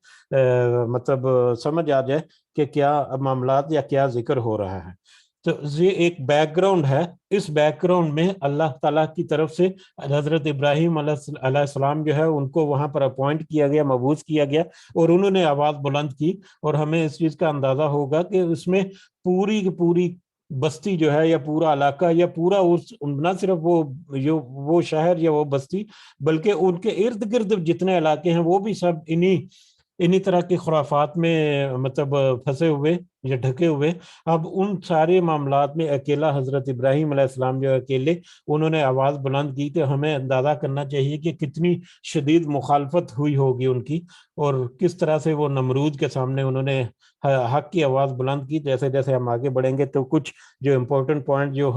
مطلب سمجھ آ جائے کہ کیا معاملات یا کیا ذکر ہو رہا ہے۔ تو یہ ایک بیک گراؤنڈ ہے، اس بیک گراؤنڈ میں اللہ تعالیٰ کی طرف سے حضرت ابراہیم علیہ السلام جو ہے ان کو وہاں پر اپوائنٹ کیا گیا، مبعوث کیا گیا، اور انہوں نے آواز بلند کی، اور ہمیں اس چیز کا اندازہ ہوگا کہ اس میں پوری کی پوری بستی جو ہے یا پورا علاقہ یا پورا نہ صرف وہ شہر یا وہ بستی، بلکہ ان کے ارد گرد جتنے علاقے ہیں وہ بھی سب انہی طرح کے خرافات میں مطلب پھنسے ہوئے یا ڈھکے ہوئے۔ اب ان سارے معاملات میں اکیلا حضرت ابراہیم علیہ السلام جو اکیلے انہوں نے آواز بلند کی، تو ہمیں اندازہ کرنا چاہیے کہ کتنی شدید مخالفت ہوئی ہوگی ان کی، اور کس طرح سے وہ نمرود کے سامنے انہوں نے حق کی آواز بلند کی۔ جیسے جیسے ہم آگے بڑھیں گے تو کچھ جو امپورٹنٹ پوائنٹ جو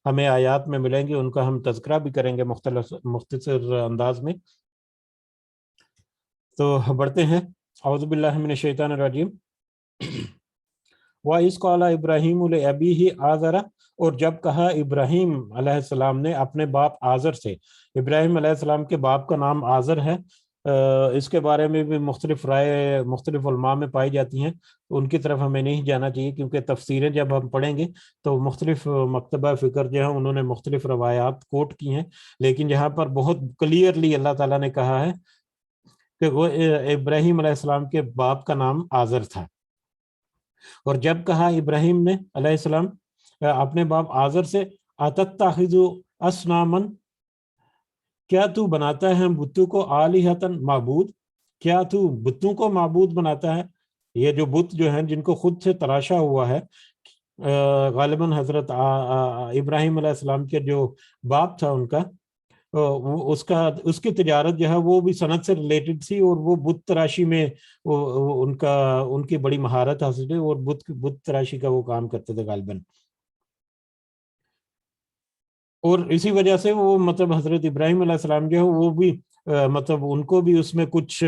ہمیں آیات میں ملیں گے ان کا ہم تذکرہ بھی کریں گے مختصر انداز میں۔ تو بڑھتے ہیں۔ اعوذ باللہ من الشیطان الرجیم۔ وَإِذْ قَالَ إِبْرَاهِيمُ لِأَبِيهِ آزَرَ، اور جب کہا ابراہیم علیہ السلام نے اپنے باپ آزر سے۔ ابراہیم علیہ السلام کے باپ کا نام آزر ہے، اس کے بارے میں بھی مختلف رائے مختلف علماء میں پائی جاتی ہیں، ان کی طرف ہمیں نہیں جانا چاہیے، کیونکہ تفسیریں جب ہم پڑھیں گے تو مختلف مکتبہ فکر جو ہیں انہوں نے مختلف روایات کوٹ کی ہیں، لیکن جہاں پر بہت کلیئرلی اللہ تعالیٰ نے کہا ہے کہ وہ ابراہیم علیہ السلام کے باپ کا نام آزر تھا، اور جب کہا ابراہیم نے علیہ السلام اپنے باپ آزر سے اتتخذ اصنامن، کیا تو بناتا ہے بتوں کو آلہتن معبود، کیا تو بتوں کو معبود بناتا ہے؟ یہ جو بت جو ہیں جن کو خود سے تراشا ہوا ہے، غالباً حضرت ابراہیم علیہ السلام کے جو باپ تھا ان کا، اس کی تجارت جو ہے وہ بھی صنعت سے ریلیٹڈ تھی، اور وہ بت تراشی میں ان کی بڑی مہارت حاصل ہے، اور بت تراشی کا وہ کام کرتے تھے غالباً، اور اسی وجہ سے وہ مطلب حضرت ابراہیم علیہ السلام جو ہے وہ بھی مطلب ان کو بھی اس میں کچھ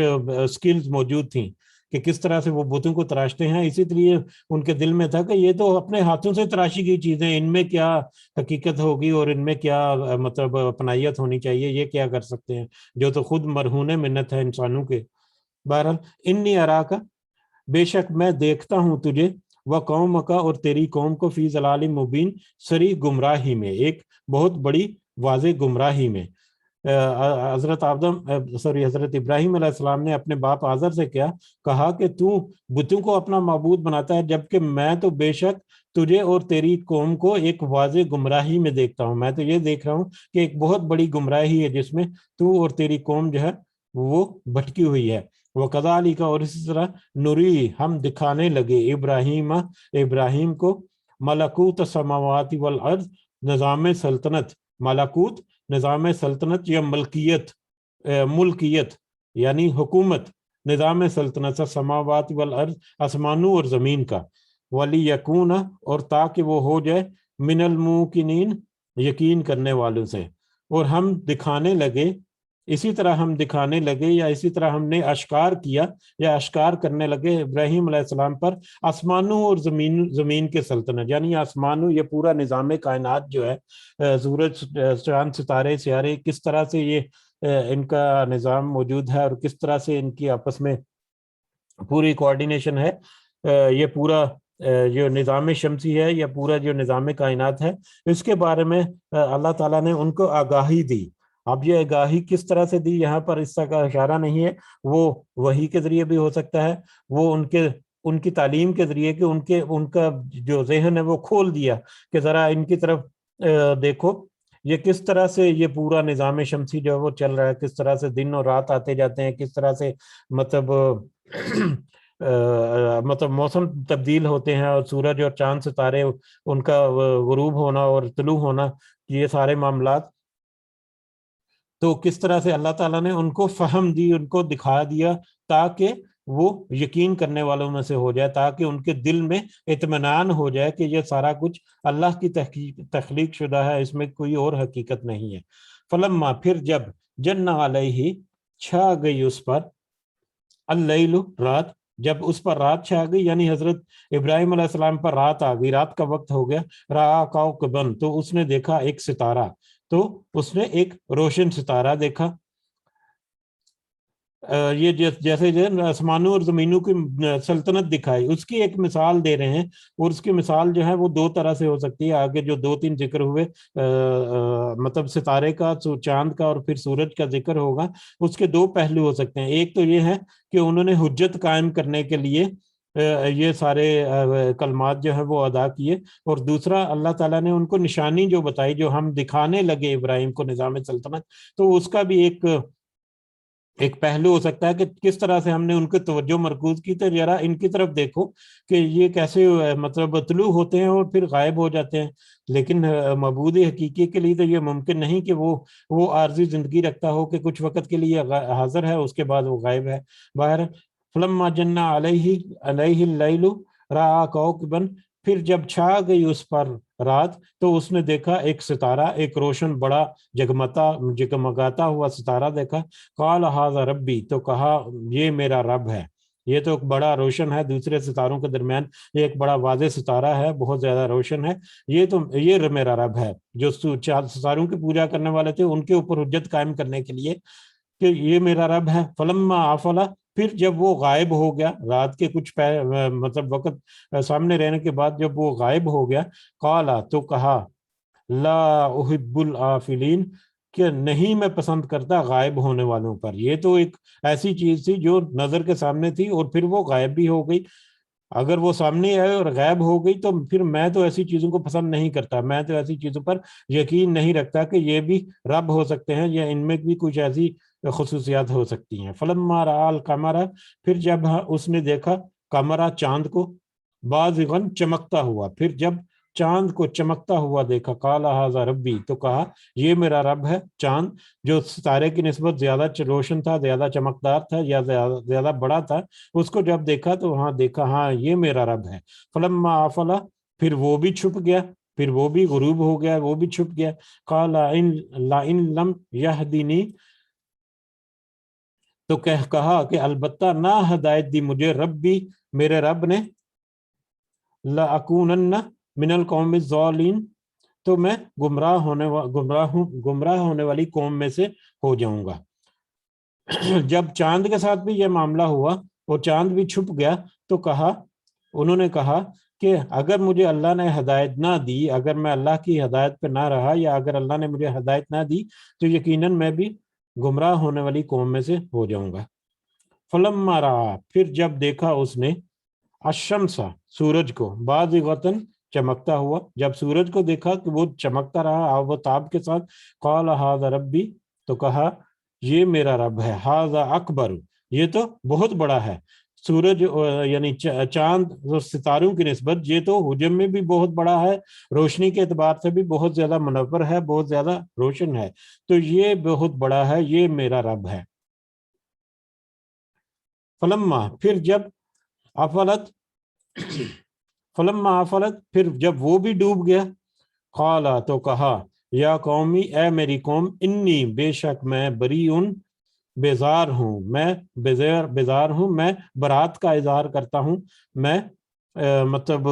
سکلز موجود تھیں کہ کس طرح سے وہ بتوں کو تراشتے ہیں، اسی لیے ان کے دل میں تھا کہ یہ تو اپنے ہاتھوں سے تراشی کی چیزیں، ان میں کیا حقیقت ہوگی اور ان میں کیا مطلب اپنائیت ہونی چاہیے، یہ کیا کر سکتے ہیں جو تو خود مرہون منت ہے انسانوں کے۔ بہرحال انی اراک، بے شک میں دیکھتا ہوں تجھے، وہ قوم کا اور تیری قوم کو، فی ضلال مبین، سری گمراہی میں، ایک بہت بڑی واضح گمراہی میں۔ حضرت ابراہیم علیہ السلام نے اپنے باپ آزر سے کیا کہا کہ تو بتوں کو اپنا معبود بناتا ہے، جبکہ میں تو بے شک تجھے اور تیری قوم کو ایک واضح گمراہی میں دیکھتا ہوں، میں تو یہ دیکھ رہا ہوں کہ ایک بہت بڑی گمراہی ہے جس میں تو اور تیری قوم جو ہے وہ بھٹکی ہوئی ہے۔ وَكَذَلِكَ، اور اسی طرح، نُری، ہم دکھانے لگے، ابراہیم کو، ملکوت السماوات والارض، نظام سلطنت، ملکوت نظام سلطنت یا ملکیت یعنی حکومت، نظام سلطنت، سماوات والارض، آسمانوں اور زمین کا، وَلِيَكُونَ، اور تاکہ وہ ہو جائے، من الموقنین، یقین کرنے والوں سے۔ اور ہم دکھانے لگے، اسی طرح ہم دکھانے لگے یا اسی طرح ہم نے اشکار کیا یا اشکار کرنے لگے ابراہیم علیہ السلام پر آسمانوں اور زمین کے سلطنت، یعنی آسمانوں، یہ پورا نظام کائنات جو ہے، سورج، چاند، ستارے، سیارے، کس طرح سے یہ ان کا نظام موجود ہے اور کس طرح سے ان کی آپس میں پوری کوارڈینیشن ہے، یہ پورا جو نظام شمسی ہے یا پورا جو نظام کائنات ہے، اس کے بارے میں اللہ تعالیٰ نے ان کو آگاہی دی۔ اب یہ آگاہی کس طرح سے دی، یہاں پر اس کا اشارہ نہیں ہے، وہ وحی کے ذریعے بھی ہو سکتا ہے، وہ ان کی تعلیم کے ذریعے کہ ان کا جو ذہن ہے وہ کھول دیا کہ ذرا ان کی طرف دیکھو، یہ کس طرح سے یہ پورا نظام شمسی جو ہے وہ چل رہا ہے، کس طرح سے دن اور رات آتے جاتے ہیں، کس طرح سے مطلب مطلب موسم تبدیل ہوتے ہیں، اور سورج اور چاند ستارے ان کا غروب ہونا اور طلوع ہونا، یہ سارے معاملات، تو کس طرح سے اللہ تعالیٰ نے ان کو فہم دی، ان کو دکھا دیا تاکہ وہ یقین کرنے والوں میں سے ہو جائے، تاکہ ان کے دل میں اطمینان ہو جائے کہ یہ سارا کچھ اللہ کی تخلیق شدہ ہے، اس میں کوئی اور حقیقت نہیں ہے۔ فلما، پھر جب، جن علیہ، چھا گئی اس پر، اللیل، رات، جب اس پر رات چھا گئی، یعنی حضرت ابراہیم علیہ السلام پر رات آ گئی، رات کا وقت ہو گیا، رآ کوکبن، تو اس نے دیکھا ایک ستارہ، تو اس نے ایک روشن ستارہ دیکھا۔ یہ جیسے آسمانوں اور زمینوں کی سلطنت دکھائی، اس کی ایک مثال دے رہے ہیں، اور اس کی مثال جو ہے وہ دو طرح سے ہو سکتی ہے، آگے جو دو تین ذکر ہوئے، مطلب ستارے کا، چاند کا اور پھر سورج کا ذکر ہوگا، اس کے دو پہلو ہو سکتے ہیں۔ ایک تو یہ ہے کہ انہوں نے حجت قائم کرنے کے لیے یہ سارے کلمات جو ہے وہ ادا کیے، اور دوسرا اللہ تعالیٰ نے ان کو نشانی جو بتائی، جو ہم دکھانے لگے ابراہیم کو نظام سلطنت، تو اس کا بھی ایک پہلو ہو سکتا ہے کہ کس طرح سے ہم نے ان کی توجہ مرکوز کی، تو ذرا ان کی طرف دیکھو کہ یہ کیسے مطلب طلوع ہوتے ہیں اور پھر غائب ہو جاتے ہیں، لیکن معبود حقیقی کے لیے تو یہ ممکن نہیں کہ وہ عارضی زندگی رکھتا ہو کہ کچھ وقت کے لیے حاضر ہے، اس کے بعد وہ غائب ہے۔ باہر، فلما جن علیہ اللیل رآ کوکبا، پھر جب چھا گئی اس پر رات، تو اس نے دیکھا ایک ستارہ، ایک روشن بڑا جگمگاتا ہوا ستارہ دیکھا۔ قال ھذا ربی، تو کہا یہ میرا رب ہے، یہ تو بڑا روشن ہے، دوسرے ستاروں کے درمیان یہ ایک بڑا واضح ستارہ ہے، بہت زیادہ روشن ہے، یہ میرا رب ہے۔ جو ستاروں کی پوجا کرنے والے تھے ان کے اوپر حجت قائم کرنے کے لیے کہ یہ میرا رب ہے۔ فلما آفلا، پھر جب وہ غائب ہو گیا، رات کے کچھ مطلب وقت سامنے رہنے کے بعد جب وہ غائب ہو گیا، قالا، تو کہا، لا احب الآفلین، کہ نہیں میں پسند کرتا غائب ہونے والوں پر. یہ تو ایک ایسی چیز تھی جو نظر کے سامنے تھی اور پھر وہ غائب بھی ہو گئی. اگر وہ سامنے آئے اور غائب ہو گئی تو پھر میں تو ایسی چیزوں کو پسند نہیں کرتا, میں تو ایسی چیزوں پر یقین نہیں رکھتا کہ یہ بھی رب ہو سکتے ہیں یا ان میں بھی کچھ ایسی خصوصیات ہو سکتی ہیں. فلما رأى القمر, پھر جب اس نے دیکھا قمرہ چاند کو, بازغن چمکتا ہوا, پھر جب چاند کو چمکتا ہوا دیکھا, قال ھذا ربی, تو کہا یہ میرا رب ہے. چاند جو ستارے کی نسبت زیادہ روشن تھا, زیادہ چمکدار تھا یا زیادہ بڑا تھا, اس کو جب دیکھا تو وہاں دیکھا ہاں یہ میرا رب ہے. فلما آفل, پھر وہ بھی چھپ گیا, پھر وہ بھی غروب ہو گیا, وہ بھی چھپ گیا. قال لئن لم یہدنی, تو کہا کہ البتہ نہ ہدایت دی مجھے ربی, میرے رب نے, لأکونن من القوم الضالین, تو میں گمراہ ہونے والی قوم میں سے ہو جاؤں گا. جب چاند کے ساتھ بھی یہ معاملہ ہوا اور چاند بھی چھپ گیا تو انہوں نے کہا کہ اگر مجھے اللہ نے ہدایت نہ دی, اگر میں اللہ کی ہدایت پہ نہ رہا, یا اگر اللہ نے مجھے ہدایت نہ دی تو یقیناً میں بھی گمراہ ہونے والی قوم میں سے ہو جاؤں گا. فلما رأى, پھر جب دیکھا اس نے, الشمس, سورج کو, بازغۃ, چمکتا ہوا, جب سورج کو دیکھا کہ وہ چمکتا رہا آب و تاب کے ساتھ, قال ھذا ربی, تو کہا یہ میرا رب ہے. ھذا اکبر, یہ تو بہت بڑا ہے. سورج یعنی چاند ستاروں کی نسبت یہ تو حجم میں بھی بہت بڑا ہے, روشنی کے اعتبار سے بھی بہت زیادہ منور ہے, بہت زیادہ روشن ہے, تو یہ بہت بڑا ہے, یہ میرا رب ہے. فلما, پھر جب افلت, فلما افلت, پھر جب وہ بھی ڈوب گیا, قال, تو کہا, یا قومی, اے میری قوم, انی, بے شک میں, بریئن, بیزار ہوں, میں بیزار ہوں, میں برات کا اظہار کرتا ہوں, میں مطلب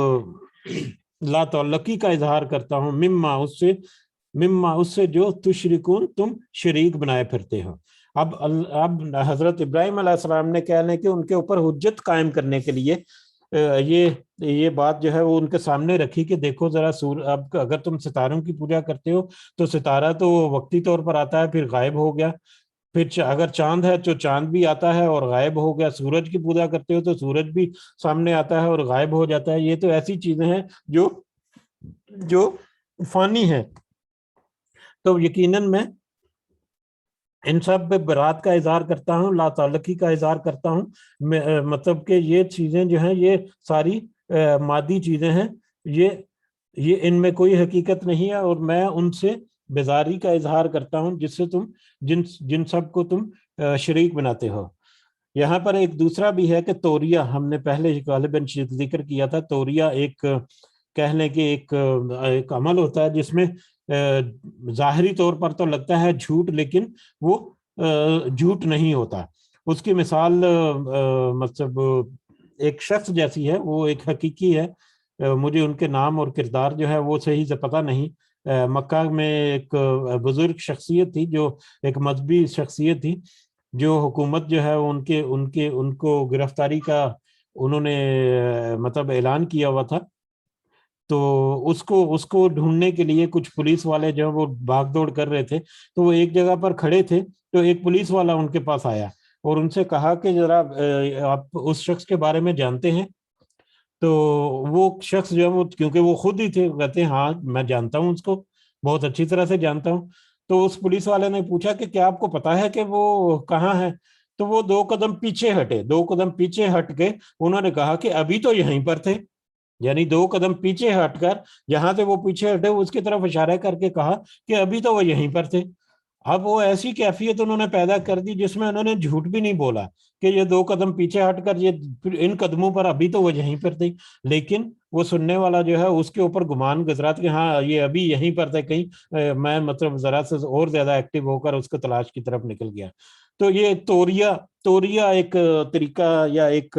لا تعلقی کا اظہار کرتا ہوں, مما اس سے جو تشرکون, تم شریک بنائے پھرتے ہو. اب حضرت ابراہیم علیہ السلام نے کہنے کہ ان کے اوپر حجت قائم کرنے کے لیے یہ بات جو ہے وہ ان کے سامنے رکھی کہ دیکھو ذرا, اب اگر تم ستاروں کی پوجا کرتے ہو تو ستارہ تو وقتی طور پر آتا ہے پھر غائب ہو گیا, پھر اگر چاند ہے تو چاند بھی آتا ہے اور غائب ہو گیا, سورج کی پوجا کرتے ہو تو سورج بھی سامنے آتا ہے اور غائب ہو جاتا ہے. یہ تو ایسی چیزیں ہیں جو فانی ہیں, تو یقیناً میں ان سب پہ برات کا اظہار کرتا ہوں, لا تعلقی کا اظہار کرتا ہوں. مطلب کہ یہ چیزیں جو ہیں یہ ساری مادی چیزیں ہیں, یہ ان میں کوئی حقیقت نہیں ہے, اور میں ان سے بیزاری کا اظہار کرتا ہوں جس سے تم جن سب کو تم شریک بناتے ہو. یہاں پر ایک دوسرا بھی ہے کہ توریہ, ہم نے پہلے غالباً ذکر کیا تھا, توریہ ایک کہہ لیں کہ ایک عمل ہوتا ہے جس میں ظاہری طور پر تو لگتا ہے جھوٹ, لیکن وہ جھوٹ نہیں ہوتا. اس کی مثال مطلب ایک شخص جیسی ہے, وہ ایک حقیقی ہے, مجھے ان کے نام اور کردار جو ہے وہ صحیح سے پتہ نہیں. مکہ میں ایک بزرگ شخصیت تھی, جو ایک مذہبی شخصیت تھی, جو حکومت جو ہے ان کو گرفتاری کا انہوں نے مطلب اعلان کیا ہوا تھا. تو اس کو ڈھونڈنے کے لیے کچھ پولیس والے جو وہ بھاگ دوڑ کر رہے تھے, تو وہ ایک جگہ پر کھڑے تھے, تو ایک پولیس والا ان کے پاس آیا اور ان سے کہا کہ ذرا آپ اس شخص کے بارے میں جانتے ہیں؟ تو وہ شخص جو ہے وہ, کیونکہ وہ خود ہی تھے, کہتے ہیں ہاں میں جانتا ہوں, اس کو بہت اچھی طرح سے جانتا ہوں. تو اس پولیس والے نے پوچھا کہ کیا آپ کو پتا ہے کہ وہ کہاں ہے؟ تو وہ 2 قدم پیچھے ہٹے, 2 قدم پیچھے ہٹ کے انہوں نے کہا کہ ابھی تو یہیں پر تھے. یعنی 2 قدم پیچھے ہٹ کر, جہاں سے وہ پیچھے ہٹے اس کی طرف اشارہ کر کے کہا کہ ابھی تو وہ یہیں پر تھے. اب وہ ایسی کیفیت انہوں نے پیدا کر دی جس میں انہوں نے جھوٹ بھی نہیں بولا کہ یہ 2 قدم پیچھے ہٹ کر یہ ان قدموں پر ابھی تو وہ یہیں پر تھے, لیکن وہ سننے والا جو ہے اس کے اوپر گمان گزرات کہ ہاں یہ ابھی یہیں پر تھے, کہیں میں مطلب ذرا سے اور زیادہ ایکٹیو ہو کر اس کو تلاش کی طرف نکل گیا. تو یہ توریہ ایک طریقہ یا ایک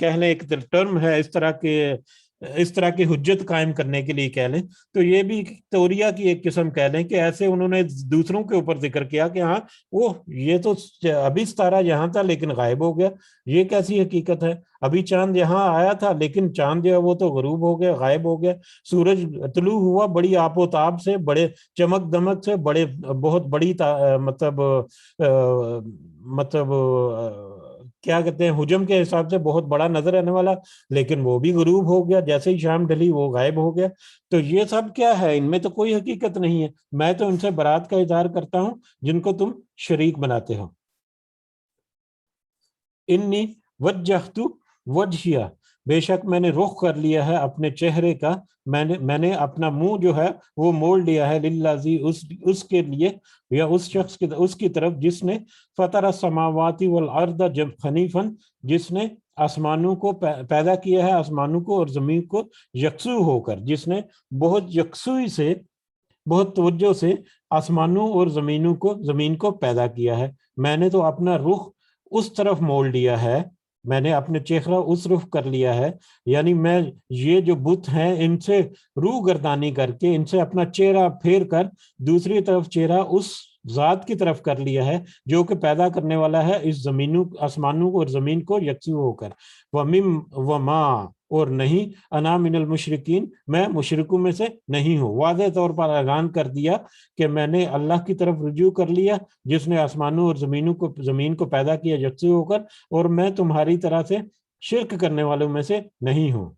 کہہ لیں ایک ٹرم ہے اس طرح کے اس طرح کی حجت قائم کرنے کے لیے کہہ لیں، تو یہ بھی توریہ کی ایک قسم کہہ لیں کہ ایسے انہوں نے دوسروں کے اوپر ذکر کیا کہ ہاں وہ یہ تو ابھی ستارہ یہاں تھا لیکن غائب ہو گیا، یہ کیسی حقیقت ہے؟ ابھی چاند یہاں آیا تھا لیکن چاند جو ہے وہ تو غروب ہو گیا، غائب ہو گیا۔ سورج طلوع ہوا بڑی آپ و تاب سے، بڑے چمک دمک سے، بڑے بہت بڑی مطلب کیا کہتے ہیں حجم کے حساب سے بہت بڑا نظر آنے والا، لیکن وہ بھی غروب ہو گیا، جیسے ہی شام ڈلی وہ غائب ہو گیا۔ تو یہ سب کیا ہے؟ ان میں تو کوئی حقیقت نہیں ہے، میں تو ان سے برات کا اظہار کرتا ہوں جن کو تم شریک بناتے ہو۔ انی وجہت وجہیہ، بے شک میں نے رخ کر لیا ہے اپنے چہرے کا، میں نے اپنا منہ جو ہے وہ موڑ لیا ہے للذی، اس کے لیے، یا اس شخص کی اس کی طرف جس نے فطر السماوات والارض حنیفا، جس نے آسمانوں کو پیدا کیا ہے، آسمانوں کو اور زمین کو یکسو ہو کر، جس نے بہت یکسوئی سے، بہت توجہ سے آسمانوں اور زمین کو پیدا کیا ہے۔ میں نے تو اپنا رخ اس طرف موڑ لیا ہے، میں نے اپنے چہرہ اس رخ کر لیا ہے، یعنی میں یہ جو بت ہیں ان سے روح گردانی کر کے، ان سے اپنا چہرہ پھیر کر دوسری طرف چہرہ اس ذات کی طرف کر لیا ہے جو کہ پیدا کرنے والا ہے اس آسمانوں اور زمین کو یکسو ہو کر۔ وما، اور نہیں، انا من المشرکین، میں مشرکوں میں سے نہیں ہوں۔ واضح طور پر اعلان کر دیا کہ میں نے اللہ کی طرف رجوع کر لیا جس نے آسمانوں اور زمین کو پیدا کیا یکسو ہو کر، اور میں تمہاری طرح سے شرک کرنے والوں میں سے نہیں ہوں۔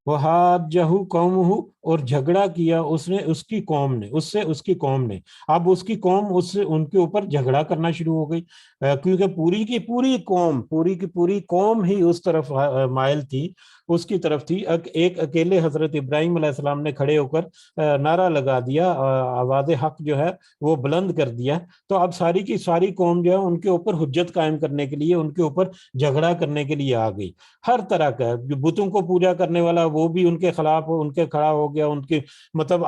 وَحَاجَّهُ قَوْمُهُ، اور جھگڑا کیا اس نے، اس کی قوم نے، اس سے اس کی قوم نے۔ اب اس کی قوم اس سے ان کے اوپر جھگڑا کرنا شروع ہو گئی، کیونکہ پوری کی پوری قوم ہی اس طرف مائل تھی، اس کی طرف تھی۔ ایک اکیلے حضرت ابراہیم علیہ السلام نے کھڑے ہو کر نعرہ لگا دیا، آواز حق جو ہے وہ بلند کر دیا، تو اب ساری کی ساری قوم جو ہے ان کے اوپر حجت قائم کرنے کے لیے، ان کے اوپر جھگڑا کرنے کے لیے آ گئی۔ ہر طرح کا، جو بتوں کو پوجا کرنے والا وہ بھی ان کے خلاف ان کے کھڑا ہو گیا، ان کی مطلب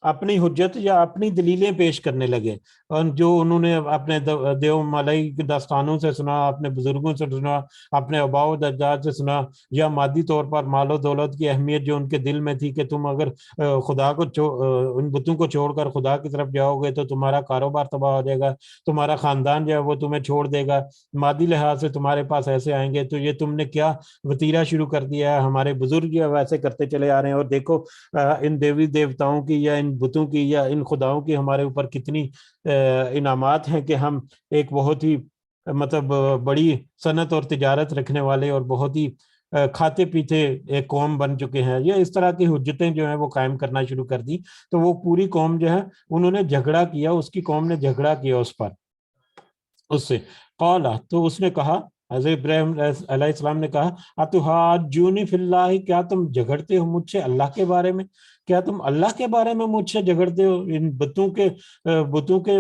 اپنی حجت یا اپنی دلیلیں پیش کرنے لگے، جو انہوں نے اپنے دیو مالائی کے داستانوں سے سنا، اپنے بزرگوں سے سنا، اپنے آباء و اجداد سے سنا، یا مادی طور پر مال و دولت کی اہمیت جو ان کے دل میں تھی کہ تم اگر خدا کو ان بتوں کو چھوڑ کر خدا کی طرف جاؤ گے تو تمہارا کاروبار تباہ ہو جائے گا، تمہارا خاندان جو ہے وہ تمہیں چھوڑ دے گا، مادی لحاظ سے تمہارے پاس ایسے آئیں گے، تو یہ تم نے کیا وتیرہ شروع کر دیا ہے، ہمارے بزرگ جو ویسے کرتے چلے آ رہے ہیں، اور دیکھو ان دیوی دیوتاؤں کی یا ان بتوں کی یا ان خداؤں کی ہمارے اوپر کتنی انعامات ہیں کہ ہم ایک بہت ہی مطلب بڑی صنعت اور تجارت رکھنے والے اور بہت ہی کھاتے پیتے ایک قوم بن چکے ہیں۔ یہ اس طرح کی حجتیں جو ہیں وہ قائم کرنا شروع کر دی، تو وہ پوری قوم جو ہے انہوں نے جھگڑا کیا، اس کی قوم نے جھگڑا کیا اس پر، اس سے قالا، تو اس نے کہا، حضرت ابراہیم علیہ السلام نے کہا، اتحاجونی فی اللہ، کیا تم جھگڑتے ہو مجھ سے اللہ کے بارے میں؟ کیا تم اللہ کے بارے میں مجھ سے جھگڑتے ہو؟ ان بتوں کے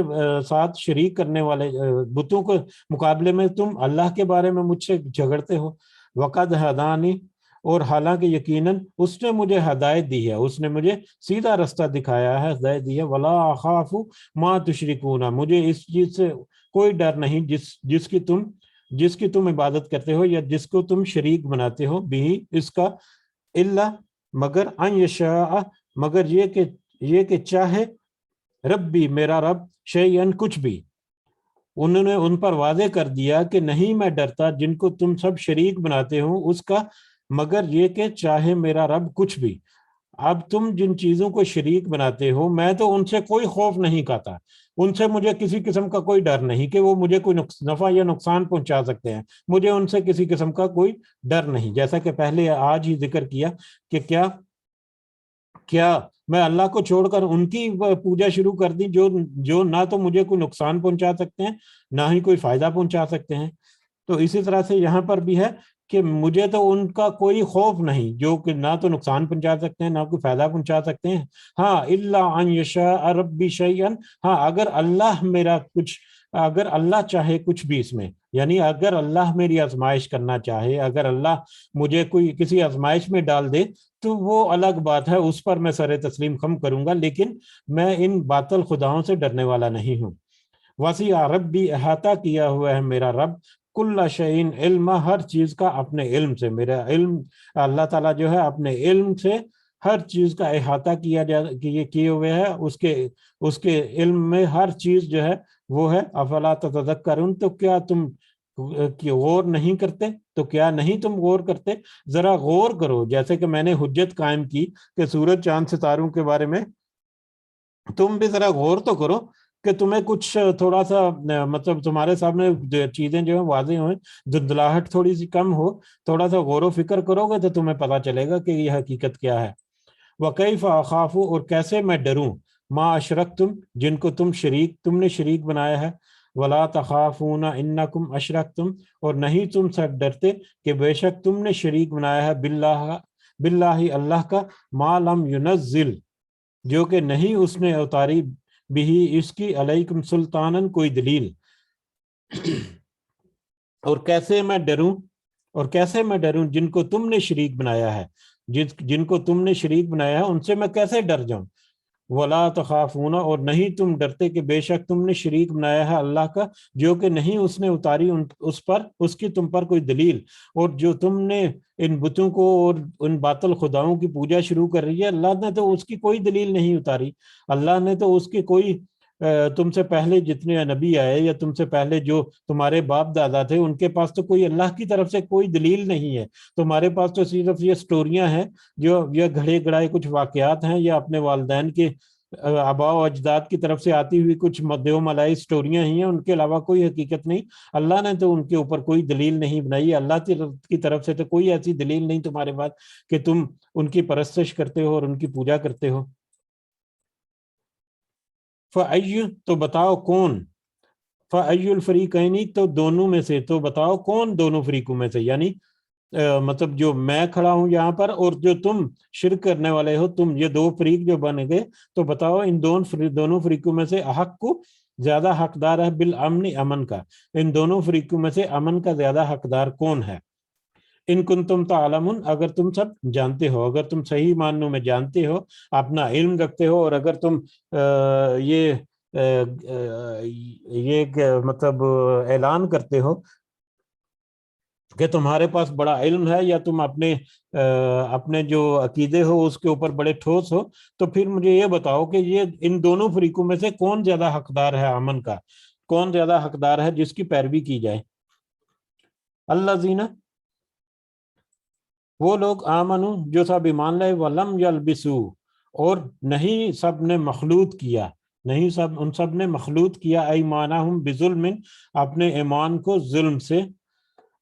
ساتھ شریک کرنے والے بتوں کے مقابلے میں تم اللہ کے بارے میں مجھ سے جھگڑتے ہو؟ وقد ہدانی، اور حالانکہ یقیناً اس نے مجھے ہدایت دی ہے، اس نے مجھے سیدھا رستہ دکھایا ہے، ہدایت دی ہے۔ ولا اخاف ما تشرکون، مجھے اس چیز سے کوئی ڈر نہیں جس کی تم عبادت کرتے ہو یا جس کو تم شریک بناتے ہو، بھی اس کا، الا، مگر، ان یشاء، مگر یہ کہ چاہے، ربی، میرا رب، شیئن، کچھ بھی۔ انہوں نے ان پر واضح کر دیا کہ نہیں میں ڈرتا جن کو تم سب شریک بناتے ہو اس کا، مگر یہ کہ چاہے میرا رب کچھ بھی۔ اب تم جن چیزوں کو شریک بناتے ہو میں تو ان سے کوئی خوف نہیں کھاتا، ان سے مجھے کسی قسم کا کوئی ڈر نہیں کہ وہ مجھے کوئی نفع یا نقصان پہنچا سکتے ہیں، مجھے ان سے کسی قسم کا کوئی ڈر نہیں۔ جیسا کہ پہلے آج ہی ذکر کیا کہ کیا میں اللہ کو چھوڑ کر ان کی پوجا شروع کر دی جو نہ تو مجھے کوئی نقصان پہنچا سکتے ہیں نہ ہی کوئی فائدہ پہنچا سکتے ہیں۔ تو اسی طرح سے یہاں پر بھی ہے کہ مجھے تو ان کا کوئی خوف نہیں جو کہ نہ تو نقصان پہنچا سکتے ہیں نہ کوئی فائدہ پہنچا سکتے ہیں۔ ہاں، الا ان یشاء ربی شیئا، ہاں اگر اللہ چاہے کچھ بھی اس میں، یعنی اگر اللہ میری آزمائش کرنا چاہے، اگر اللہ مجھے کسی آزمائش میں ڈال دے تو وہ الگ بات ہے، اس پر میں سر تسلیم خم کروں گا، لیکن میں ان باطل خداؤں سے ڈرنے والا نہیں ہوں۔ وسیع ربی، احاطہ کیا ہوا ہے میرا رب، کل شیء علم، ہر چیز کا اپنے علم سے، میرا علم اللہ تعالیٰ جو ہے اپنے علم سے ہر چیز کا احاطہ کیے ہوئے ہے، اس کے علم میں ہر چیز جو ہے وہ ہے۔ افلا تتذکرون، تو کیا تم غور نہیں کرتے؟ تو کیا نہیں تم غور کرتے؟ ذرا غور کرو، جیسے کہ میں نے حجت قائم کی کہ سورج چاند ستاروں کے بارے میں تم بھی ذرا غور تو کرو کہ تمہیں کچھ تھوڑا سا مطلب تمہارے سامنے چیزیں جو ہیں واضح ہوئیں، دھندلاہٹ تھوڑی سی کم ہو، تھوڑا سا غور و فکر کرو گے تو تمہیں پتا چلے گا کہ یہ حقیقت کیا ہے۔ وَكَيْفَ أَخَافُ، اور کیسے میں ڈروں، مَا أَشْرَكْتُمْ، جن کو تم نے شریک بنایا ہے، وَلَا تَخَافُونَ إِنَّكُمْ أَشْرَكْتُمْ، اور نہیں تم سب ڈرتے کہ بے شک تم نے شریک بنایا ہے باللہ اللہ کا، مَا لَمْ يُنَزِّلْ، جو کہ نہیں اس نے اتاری بھی اس کی علیکم سلطانن کوئی دلیل۔ اور کیسے میں ڈروں جن کو تم نے شریک بنایا ہے، جن کو تم نے شریک بنایا ہے ان سے میں کیسے ڈر جاؤں۔ ولا تخافون، اور نہیں تم ڈرتے کہ بے شک تم نے شریک بنایا ہے اللہ کا، جو کہ نہیں اس نے اتاری اس کی تم پر کوئی دلیل، اور جو تم نے ان بتوں کو اور ان باطل خداؤں کی پوجا شروع کر رہی ہے، اللہ نے تو اس کی کوئی دلیل نہیں اتاری، اللہ نے تو اس کی کوئی تم سے پہلے جتنے نبی آئے یا تم سے پہلے جو تمہارے باپ دادا تھے ان کے پاس تو کوئی اللہ کی طرف سے کوئی دلیل نہیں ہے، تمہارے پاس تو صرف یہ سٹوریاں ہیں جو یہ گھڑے گڑائے کچھ واقعات ہیں یا اپنے والدین کے آباء و اجداد کی طرف سے آتی ہوئی کچھ دیو ملائی سٹوریاں ہی ہیں، ان کے علاوہ کوئی حقیقت نہیں۔ اللہ نے تو ان کے اوپر کوئی دلیل نہیں بنائی، اللہ کی طرف سے تو کوئی ایسی دلیل نہیں تمہارے پاس کہ تم ان کی پرستش کرتے ہو اور ان کی پوجا کرتے ہو۔ فَأَيُّ، تو بتاؤ کون، فَأَيُّ الْفَرِيقَيْنِ، تو دونوں میں سے، تو بتاؤ کون دونوں فریقوں میں سے، یعنی مطلب جو میں کھڑا ہوں یہاں پر اور جو تم شرک کرنے والے ہو، تم یہ دو فریق جو بن گئے، تو بتاؤ ان دونوں فریقوں میں سے احق کو زیادہ حقدار ہے بالامن، امن کا، ان دونوں فریقوں میں سے امن کا زیادہ حقدار کون ہے؟ ان کنتم تعلمون، اگر تم سب جانتے ہو، اگر تم صحیح معنوں میں جانتے ہو، اپنا علم رکھتے ہو، اور اگر تم یہ مطلب اعلان کرتے ہو کہ تمہارے پاس بڑا علم ہے، یا تم اپنے جو عقیدے ہو اس کے اوپر بڑے ٹھوس ہو، تو پھر مجھے یہ بتاؤ کہ یہ ان دونوں فریقوں میں سے کون زیادہ حقدار ہے امن کا، کون زیادہ حقدار ہے جس کی پیروی کی جائے؟ الذین، وہ لوگ، آمنو، جو سب ایمان لائے، ولم یلبسو، اور نہیں سب نے مخلوط کیا، ان سب نے مخلوط کیا، ایمانہم بظلم، اپنے ایمان کو ظلم سے،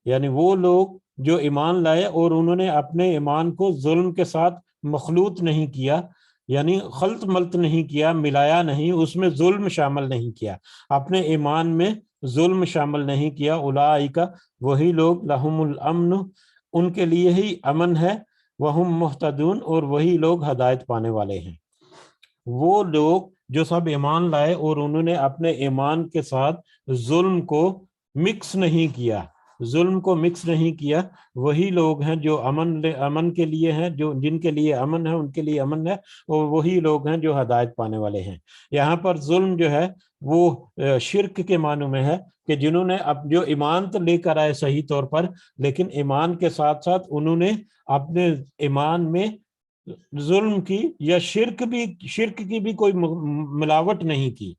یعنی وہ لوگ جو ایمان لائے اور انہوں نے اپنے ایمان کو ظلم کے ساتھ مخلوط نہیں کیا، یعنی خلط ملط نہیں کیا، ملایا نہیں، اس میں ظلم شامل نہیں کیا، اپنے ایمان میں ظلم شامل نہیں کیا، اولئک، وہی لوگ، لہم الامن، ان کے لیے ہی امن ہے، وہم مہتدون، اور وہی لوگ ہدایت پانے والے ہیں۔ وہ لوگ جو سب ایمان لائے اور انہوں نے اپنے ایمان کے ساتھ ظلم کو مکس نہیں کیا، وہی لوگ ہیں جو امن کے لیے ہیں، جن کے لیے امن ہے ان کے لیے امن ہے، اور وہی لوگ ہیں جو ہدایت پانے والے ہیں۔ یہاں پر ظلم جو ہے وہ شرک کے معنوں میں ہے کہ جنہوں نے جو ایمان تو لے کر آئے صحیح طور پر، لیکن ایمان کے ساتھ ساتھ انہوں نے اپنے ایمان میں ظلم کی یا شرک کی بھی کوئی ملاوٹ نہیں کی،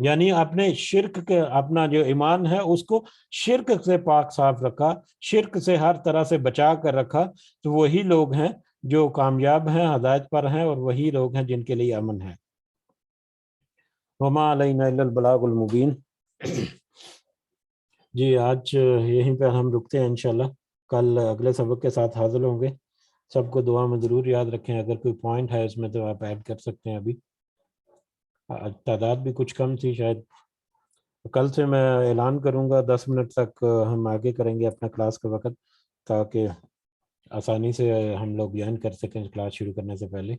یعنی اپنے شرک کے، اپنا جو ایمان ہے اس کو شرک سے پاک صاف رکھا، شرک سے ہر طرح سے بچا کر رکھا، تو وہی لوگ ہیں جو کامیاب ہیں، ہدایت پر ہیں، اور وہی لوگ ہیں جن کے لیے امن ہے۔ وما علینا الا البلاغ المبین۔ جی آج یہیں پہ ہم رکتے ہیں، انشاءاللہ کل اگلے سبق کے ساتھ حاضر ہوں گے۔ سب کو دعا میں ضرور یاد رکھیں، اگر کوئی پوائنٹ ہے اس میں تو آپ ایڈ کر سکتے ہیں، ابھی تعداد بھی کچھ کم تھی شاید۔ کل سے میں اعلان کروں گا 10 منٹ تک ہم آگے کریں گے اپنا کلاس کا وقت، تاکہ آسانی سے ہم لوگ جوائن کر سکیں کلاس شروع کرنے سے پہلے۔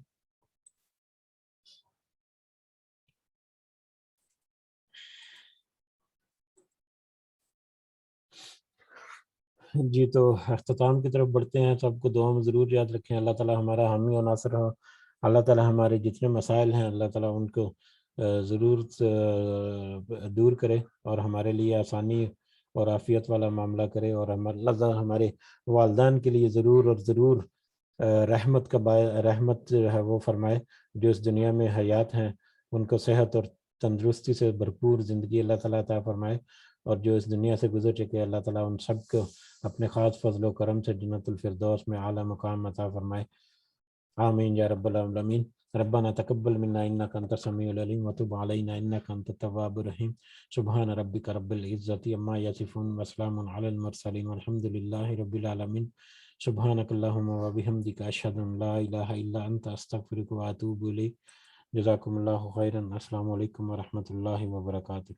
جی تو اختتام کی طرف بڑھتے ہیں، سب کو دعا میں ضرور یاد رکھیں، اللہ تعالی ہمارا حامی و ناصر ہو، اللہ تعالی ہمارے جتنے مسائل ہیں اللہ تعالی ان کو ضرور دور کرے اور ہمارے لیے آسانی اور عافیت والا معاملہ کرے، اور اللہ تعالیٰ ہمارے والدین کے لیے ضرور اور ضرور رحمت کا رحمت جو ہے وہ فرمائے، جو اس دنیا میں حیات ہیں ان کو صحت اور تندرستی سے بھرپور زندگی اللہ تعالیٰ عطا فرمائے، اور جو اس دنیا سے گزر چکے اللہ تعالیٰ ان سب کو اپنے خاص فضل و کرم سے جنت الفردوس میں اعلیٰ مقام عطا فرمائے، آمین یا رب العالمین۔ ربنا تقبل منا انك انت السميع العليم وتب علينا انك انت التواب الرحيم، سبحان ربك رب العزة عما يصفون وسلام على المرسلين والحمد لله رب العالمين، سبحانك اللهم وبحمدك اشهد ان لا اله الا انت استغفرك واتوب اليك، جزاكم الله خيرا، السلام علیکم ورحمۃ اللہ وبرکاتہ۔